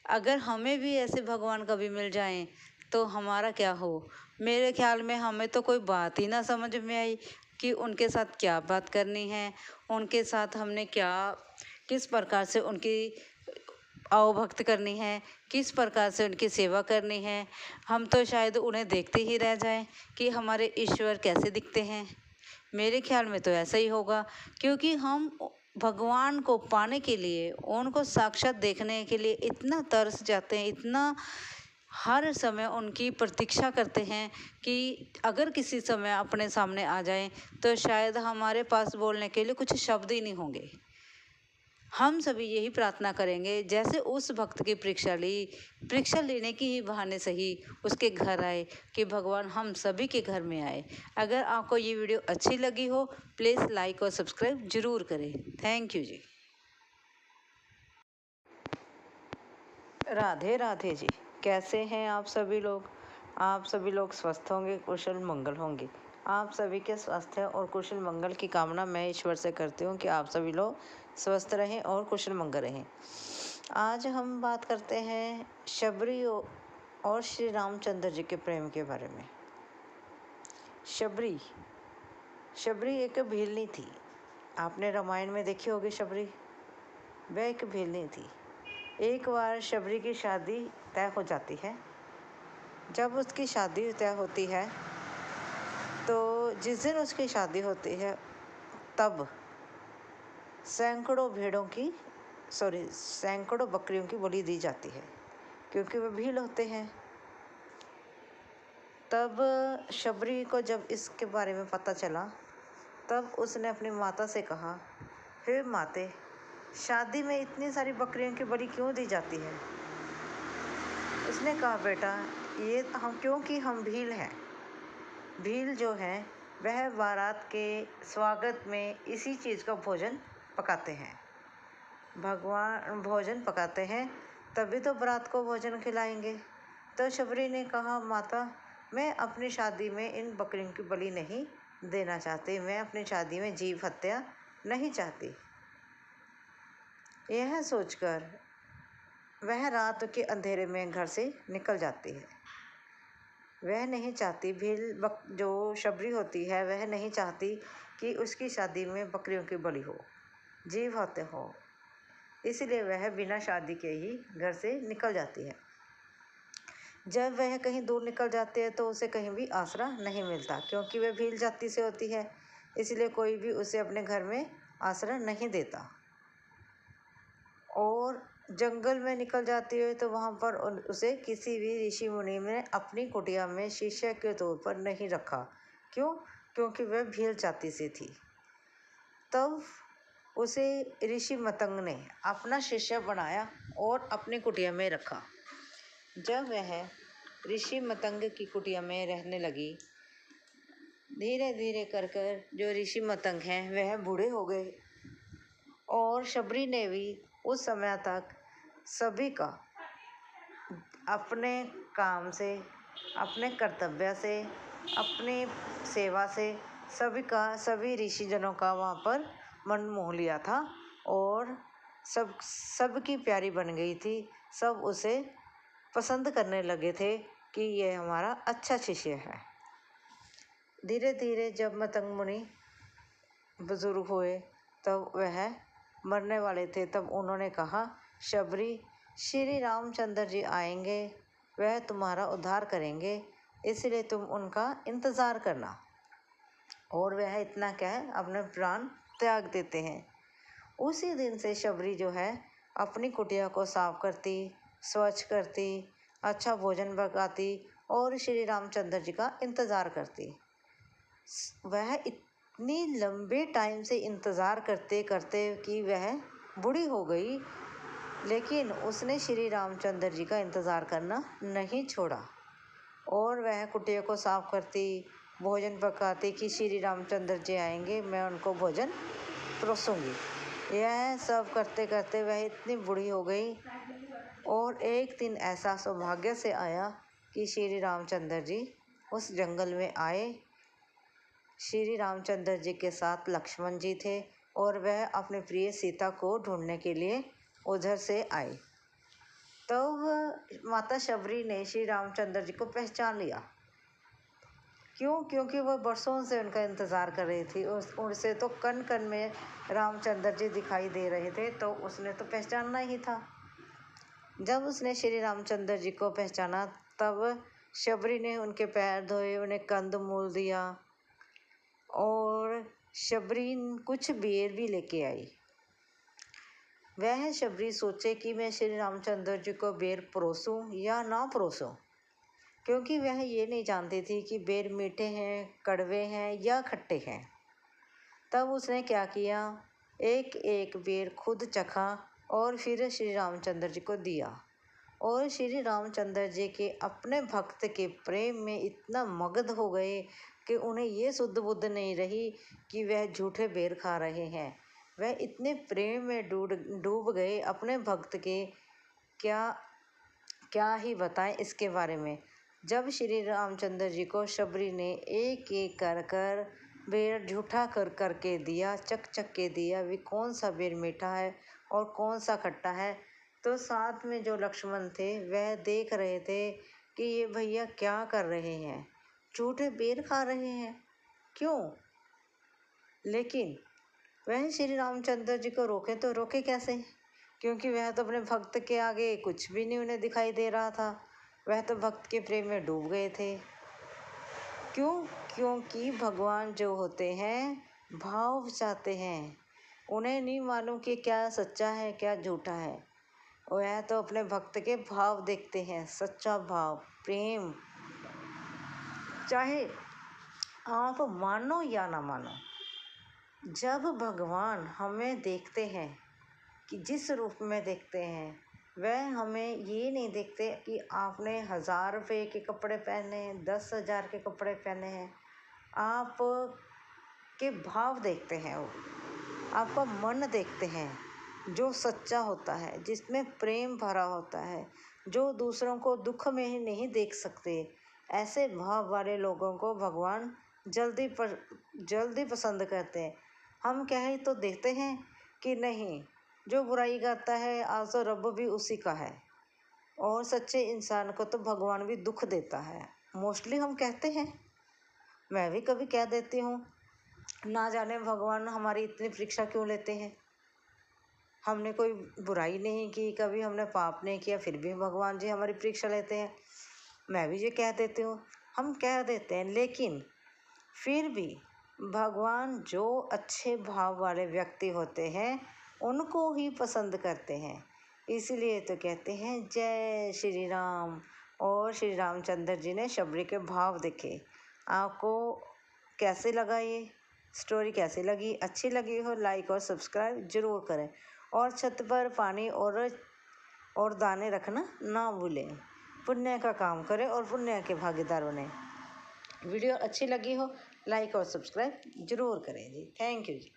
अगर हमें भी ऐसे भगवान कभी मिल जाएं तो हमारा क्या हो। मेरे ख्याल में हमें तो कोई बात ही ना समझ में आई कि उनके साथ क्या बात करनी है, उनके साथ हमने किस प्रकार से उनकी आओ भक्त करनी है, किस प्रकार से उनकी सेवा करनी है। हम तो शायद उन्हें देखते ही रह जाएं कि हमारे ईश्वर कैसे दिखते हैं। मेरे ख्याल में तो ऐसा ही होगा, क्योंकि हम भगवान को पाने के लिए, उनको साक्षात देखने के लिए इतना तरस जाते हैं, इतना हर समय उनकी प्रतीक्षा करते हैं कि अगर किसी समय अपने सामने आ जाएं तो शायद हमारे पास बोलने के लिए कुछ शब्द ही नहीं होंगे। हम सभी यही प्रार्थना करेंगे, जैसे उस भक्त की परीक्षा लेने की ही बहाने सही उसके घर आए, कि भगवान हम सभी के घर में आए। अगर आपको ये वीडियो अच्छी लगी हो, प्लीज़ लाइक और सब्सक्राइब जरूर करें। थैंक यू जी। राधे राधे जी। कैसे हैं आप सभी लोग? आप सभी लोग स्वस्थ होंगे, कुशल मंगल होंगे। आप सभी के स्वास्थ्य और कुशल मंगल की कामना मैं ईश्वर से करती हूँ कि आप सभी लोग स्वस्थ रहें और कुशल मंगल रहें। आज हम बात करते हैं शबरी और श्री रामचंद्र जी के प्रेम के बारे में। शबरी शबरी एक भीलनी थी। आपने रामायण में देखी होगी शबरी। वह एक भीलनी थी। एक बार शबरी की शादी तय हो जाती है। जब उसकी शादी तय होती है तो जिस दिन उसकी शादी होती है तब सैकड़ों बकरियों की बलि दी जाती है, क्योंकि वे भील होते हैं। तब शबरी को जब इसके बारे में पता चला, तब उसने अपनी माता से कहा, हे माते, शादी में इतनी सारी बकरियों की बलि क्यों दी जाती है? उसने कहा, बेटा, ये क्योंकि हम भील हैं। भील जो है वह बारात के स्वागत में इसी चीज़ का भोजन पकाते हैं। भगवान भोजन पकाते हैं तभी तो बारात को भोजन खिलाएंगे। तो शबरी ने कहा, माता, मैं अपनी शादी में इन बकरियों की बलि नहीं देना चाहती। मैं अपनी शादी में जीव हत्या नहीं चाहती। यह सोचकर वह रात के अंधेरे में घर से निकल जाती है। वह नहीं चाहती, जो शबरी होती है, वह नहीं चाहती कि उसकी शादी में बकरियों की बलि हो, जीव हत्या हो। इसलिए वह बिना शादी के ही घर से निकल जाती है। जब वह कहीं दूर निकल जाती है तो उसे कहीं भी आसरा नहीं मिलता, क्योंकि वह भील जाति से होती है। इसलिए कोई भी उसे अपने घर में आसरा नहीं देता। और जंगल में निकल जाती है तो वहाँ पर उसे किसी भी ऋषि मुनि ने अपनी कुटिया में शिष्य के तौर पर नहीं रखा। क्यों? क्योंकि वह भील जाति से थी। तब उसे ऋषि मतंग ने अपना शिष्य बनाया और अपनी कुटिया में रखा। जब वह ऋषि मतंग की कुटिया में रहने लगी, धीरे धीरे कर जो ऋषि मतंग हैं वह बूढ़े हो गए। और शबरी ने भी उस समय तक सभी का अपने काम से, अपने कर्तव्य से, अपनी सेवा से सभी ऋषिजनों का वहाँ पर मन मोह लिया था और सबकी प्यारी बन गई थी। सब उसे पसंद करने लगे थे कि ये हमारा अच्छा शिष्य है। धीरे धीरे जब मतंग मुनि बुजुर्ग हुए तब वह मरने वाले थे, तब उन्होंने कहा, शबरी, श्री रामचंद्र जी आएंगे, वह तुम्हारा उद्धार करेंगे, इसलिए तुम उनका इंतज़ार करना। और वह इतना कह अपने प्राण त्याग देते हैं। उसी दिन से शबरी जो है अपनी कुटिया को साफ करती, स्वच्छ करती, अच्छा भोजन पकाती और श्री रामचंद्र जी का इंतज़ार करती। वह इतनी लंबे टाइम से इंतज़ार करते करते कि वह बूढ़ी हो गई, लेकिन उसने श्री रामचंद्र जी का इंतज़ार करना नहीं छोड़ा। और वह कुटिया को साफ करती, भोजन पकाती कि श्री रामचंद्र जी आएंगे, मैं उनको भोजन परोसूंगी। यह सब करते करते वह इतनी बूढ़ी हो गई। और एक दिन ऐसा सौभाग्य से आया कि श्री रामचंद्र जी उस जंगल में आए। श्री रामचंद्र जी के साथ लक्ष्मण जी थे और वह अपने प्रिय सीता को ढूंढने के लिए उधर से आए। तब माता शबरी ने श्री रामचंद्र जी को पहचान लिया। क्यों? क्योंकि वह बरसों से उनका इंतज़ार कर रही थी। उनसे तो कण कण में रामचंद्र जी दिखाई दे रहे थे, तो उसने तो पहचानना ही था। जब उसने श्री रामचंद्र जी को पहचाना तब शबरी ने उनके पैर धोए, उन्हें कंद मूल दिया और शबरी कुछ बेर भी लेके आई। वह शबरी सोचे कि मैं श्री रामचंद्र जी को बेर परोसूं या ना परोसूं, क्योंकि वह ये नहीं जानती थी कि बेर मीठे हैं, कड़वे हैं या खट्टे हैं। तब उसने क्या किया, एक एक बेर खुद चखा और फिर श्री रामचंद्र जी को दिया। और श्री रामचंद्र जी के अपने भक्त के प्रेम में इतना मग्न हो गए कि उन्हें ये सुध बुध नहीं रही कि वह झूठे बेर खा रहे हैं। वह इतने प्रेम में डूब गए अपने भक्त के, क्या क्या ही बताएं इसके बारे में। जब श्री रामचंद्र जी को शबरी ने एक एक कर बेर झूठा कर के दिया, चक के दिया, भी कौन सा बेर मीठा है और कौन सा खट्टा है, तो साथ में जो लक्ष्मण थे वह देख रहे थे कि ये भैया क्या कर रहे हैं, झूठे बेर खा रहे हैं, क्यों। लेकिन वह श्री रामचंद्र जी को रोके तो रोके कैसे, क्योंकि वह तो अपने भक्त के आगे कुछ भी नहीं उन्हें दिखाई दे रहा था। वह तो भक्त के प्रेम में डूब गए थे। क्यों? क्योंकि भगवान जो होते हैं भाव चाहते हैं। उन्हें नहीं मालूम कि क्या सच्चा है क्या झूठा है। वह तो अपने भक्त के भाव देखते हैं, सच्चा भाव, प्रेम। चाहे आप मानो या ना मानो, जब भगवान हमें देखते हैं कि जिस रूप में देखते हैं, वह हमें ये नहीं देखते कि आपने 1000 रुपये के कपड़े पहने हैं, 10,000 के कपड़े पहने हैं। आप के भाव देखते हैं, वो आपका मन देखते हैं, जो सच्चा होता है, जिसमें प्रेम भरा होता है, जो दूसरों को दुख में ही नहीं देख सकते। ऐसे भाव वाले लोगों को भगवान जल्दी पसंद करते हैं। हम कहें तो देखते हैं कि नहीं, जो बुराई करता है आज तो रब भी उसी का है, और सच्चे इंसान को तो भगवान भी दुख देता है। मोस्टली हम कहते हैं, मैं भी कभी कह देती हूँ, ना जाने भगवान हमारी इतनी परीक्षा क्यों लेते हैं। हमने कोई बुराई नहीं की, कभी हमने पाप नहीं किया, फिर भी भगवान जी हमारी परीक्षा लेते हैं। मैं भी ये कह देती हूँ, हम कह देते हैं, लेकिन फिर भी भगवान जो अच्छे भाव वाले व्यक्ति होते हैं उनको ही पसंद करते हैं। इसलिए तो कहते हैं जय श्री राम। और श्री रामचंद्र जी ने शबरी के भाव देखे। आपको कैसे लगा, ये स्टोरी कैसी लगी? अच्छी लगी हो लाइक और सब्सक्राइब ज़रूर करें, और छत पर पानी और दाने रखना ना भूलें। पुण्य का काम करें और पुण्य के भागीदार बने। वीडियो अच्छी लगी हो लाइक और सब्सक्राइब ज़रूर करें जी। थैंक यू जी।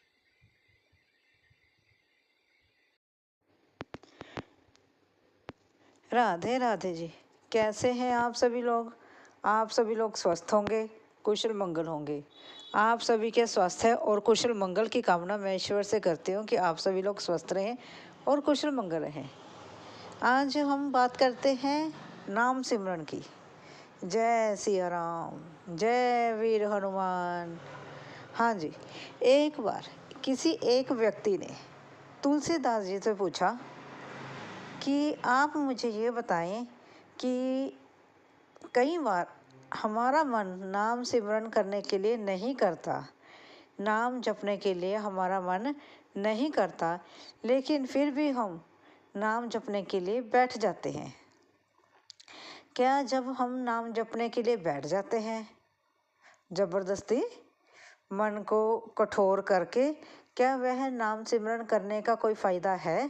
राधे राधे जी। कैसे हैं आप सभी लोग? आप सभी लोग स्वस्थ होंगे, कुशल मंगल होंगे। आप सभी के स्वास्थ्य और कुशल मंगल की कामना मैं ईश्वर से करती हूँ कि आप सभी लोग स्वस्थ रहें और कुशल मंगल रहें। आज हम बात करते हैं नाम सिमरन की। जय सिया राम, जय वीर हनुमान। हाँ जी, एक बार किसी एक व्यक्ति ने तुलसीदास जी से पूछा कि आप मुझे ये बताएं कि कई बार हमारा मन नाम सिमरन करने के लिए नहीं करता, नाम जपने के लिए हमारा मन नहीं करता, लेकिन फिर भी हम नाम जपने के लिए बैठ जाते हैं। क्या जब हम नाम जपने के लिए बैठ जाते हैं ज़बरदस्ती मन को कठोर करके, क्या वह नाम सिमरन करने का कोई फ़ायदा है?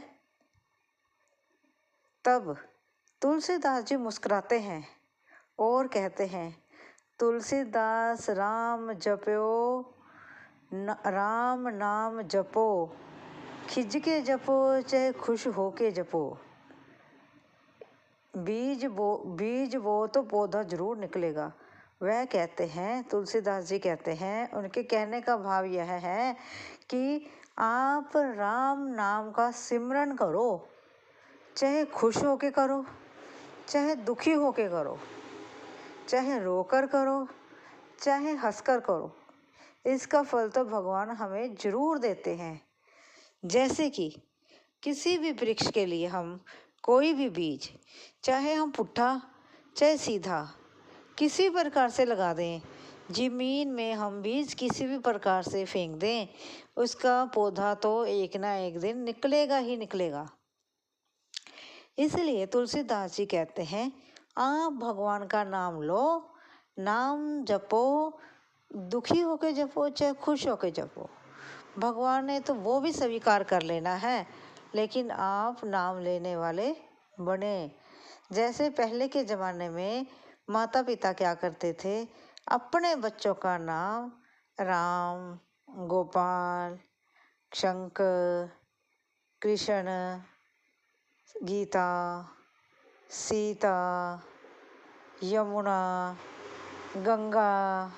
तब तुलसीदास जी मुस्कुराते हैं और कहते हैं, तुलसीदास राम जपो राम नाम जपो, खिज के जपो चाहे खुश हो के जपो, बीज बो तो पौधा जरूर निकलेगा। वह कहते हैं, तुलसीदास जी कहते हैं, उनके कहने का भाव यह है कि आप राम नाम का सिमरन करो, चाहे खुश होके करो, चाहे दुखी होके करो, चाहे रोकर करो, चाहे हंसकर करो, इसका फल तो भगवान हमें ज़रूर देते हैं। जैसे कि किसी भी वृक्ष के लिए हम कोई भी बीज, चाहे हम पुट्ठा चाहे सीधा किसी प्रकार से लगा दें, ज़मीन में हम बीज किसी भी प्रकार से फेंक दें, उसका पौधा तो एक ना एक दिन निकलेगा ही निकलेगा। इसलिए तुलसीदास जी कहते हैं, आप भगवान का नाम लो, नाम जपो, दुखी होके जपो चाहे खुश होके जपो, भगवान ने तो वो भी स्वीकार कर लेना है, लेकिन आप नाम लेने वाले बने। जैसे पहले के ज़माने में माता पिता क्या करते थे, अपने बच्चों का नाम राम, गोपाल, शंकर, कृष्ण, गीता, सीता, यमुना, गंगा,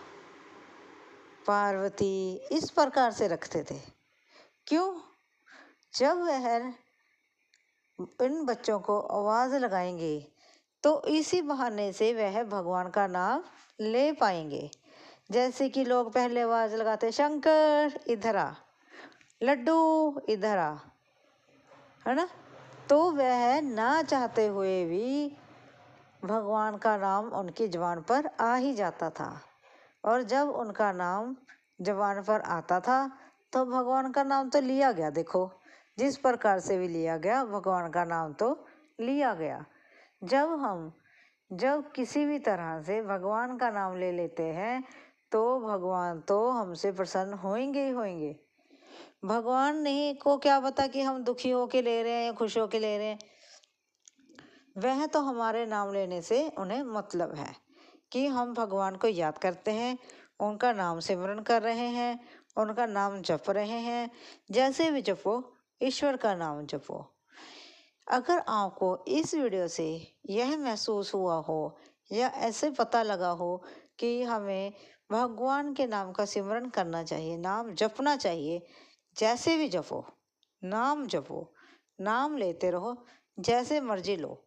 पार्वती इस प्रकार से रखते थे। क्यों? जब वह इन बच्चों को आवाज़ लगाएंगे तो इसी बहाने से वह भगवान का नाम ले पाएंगे। जैसे कि लोग पहले आवाज़ लगाते, शंकर इधर आ, लड्डू इधर आ, है ना? तो वह ना चाहते हुए भी भगवान का नाम उनकी ज़ुबान पर आ ही जाता था। और जब उनका नाम ज़ुबान पर आता था तो भगवान का नाम तो लिया गया। देखो जिस प्रकार से भी लिया गया, भगवान का नाम तो लिया गया। जब किसी भी तरह से भगवान का नाम ले लेते हैं तो भगवान तो हमसे प्रसन्न होंगे ही होंगे। भगवान नहीं को क्या पता कि हम दुखी होके ले रहे हैं या खुश होके ले रहे हैं। वह तो हमारे नाम लेने से उन्हें मतलब है कि हम भगवान को याद करते हैं, उनका नाम सिमरन कर रहे हैं, उनका नाम जप रहे हैं। जैसे भी जपो, ईश्वर का नाम जपो। अगर आपको इस वीडियो से यह महसूस हुआ हो या ऐसे पता लगा हो कि हमें भगवान के नाम का सिमरन करना चाहिए, नाम जपना चाहिए, जैसे भी जपो, नाम जपो, नाम लेते रहो, जैसे मर्जी लो,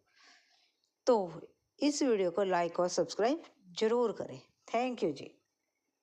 तो इस वीडियो को लाइक और सब्सक्राइब जरूर करें। Thank you ji.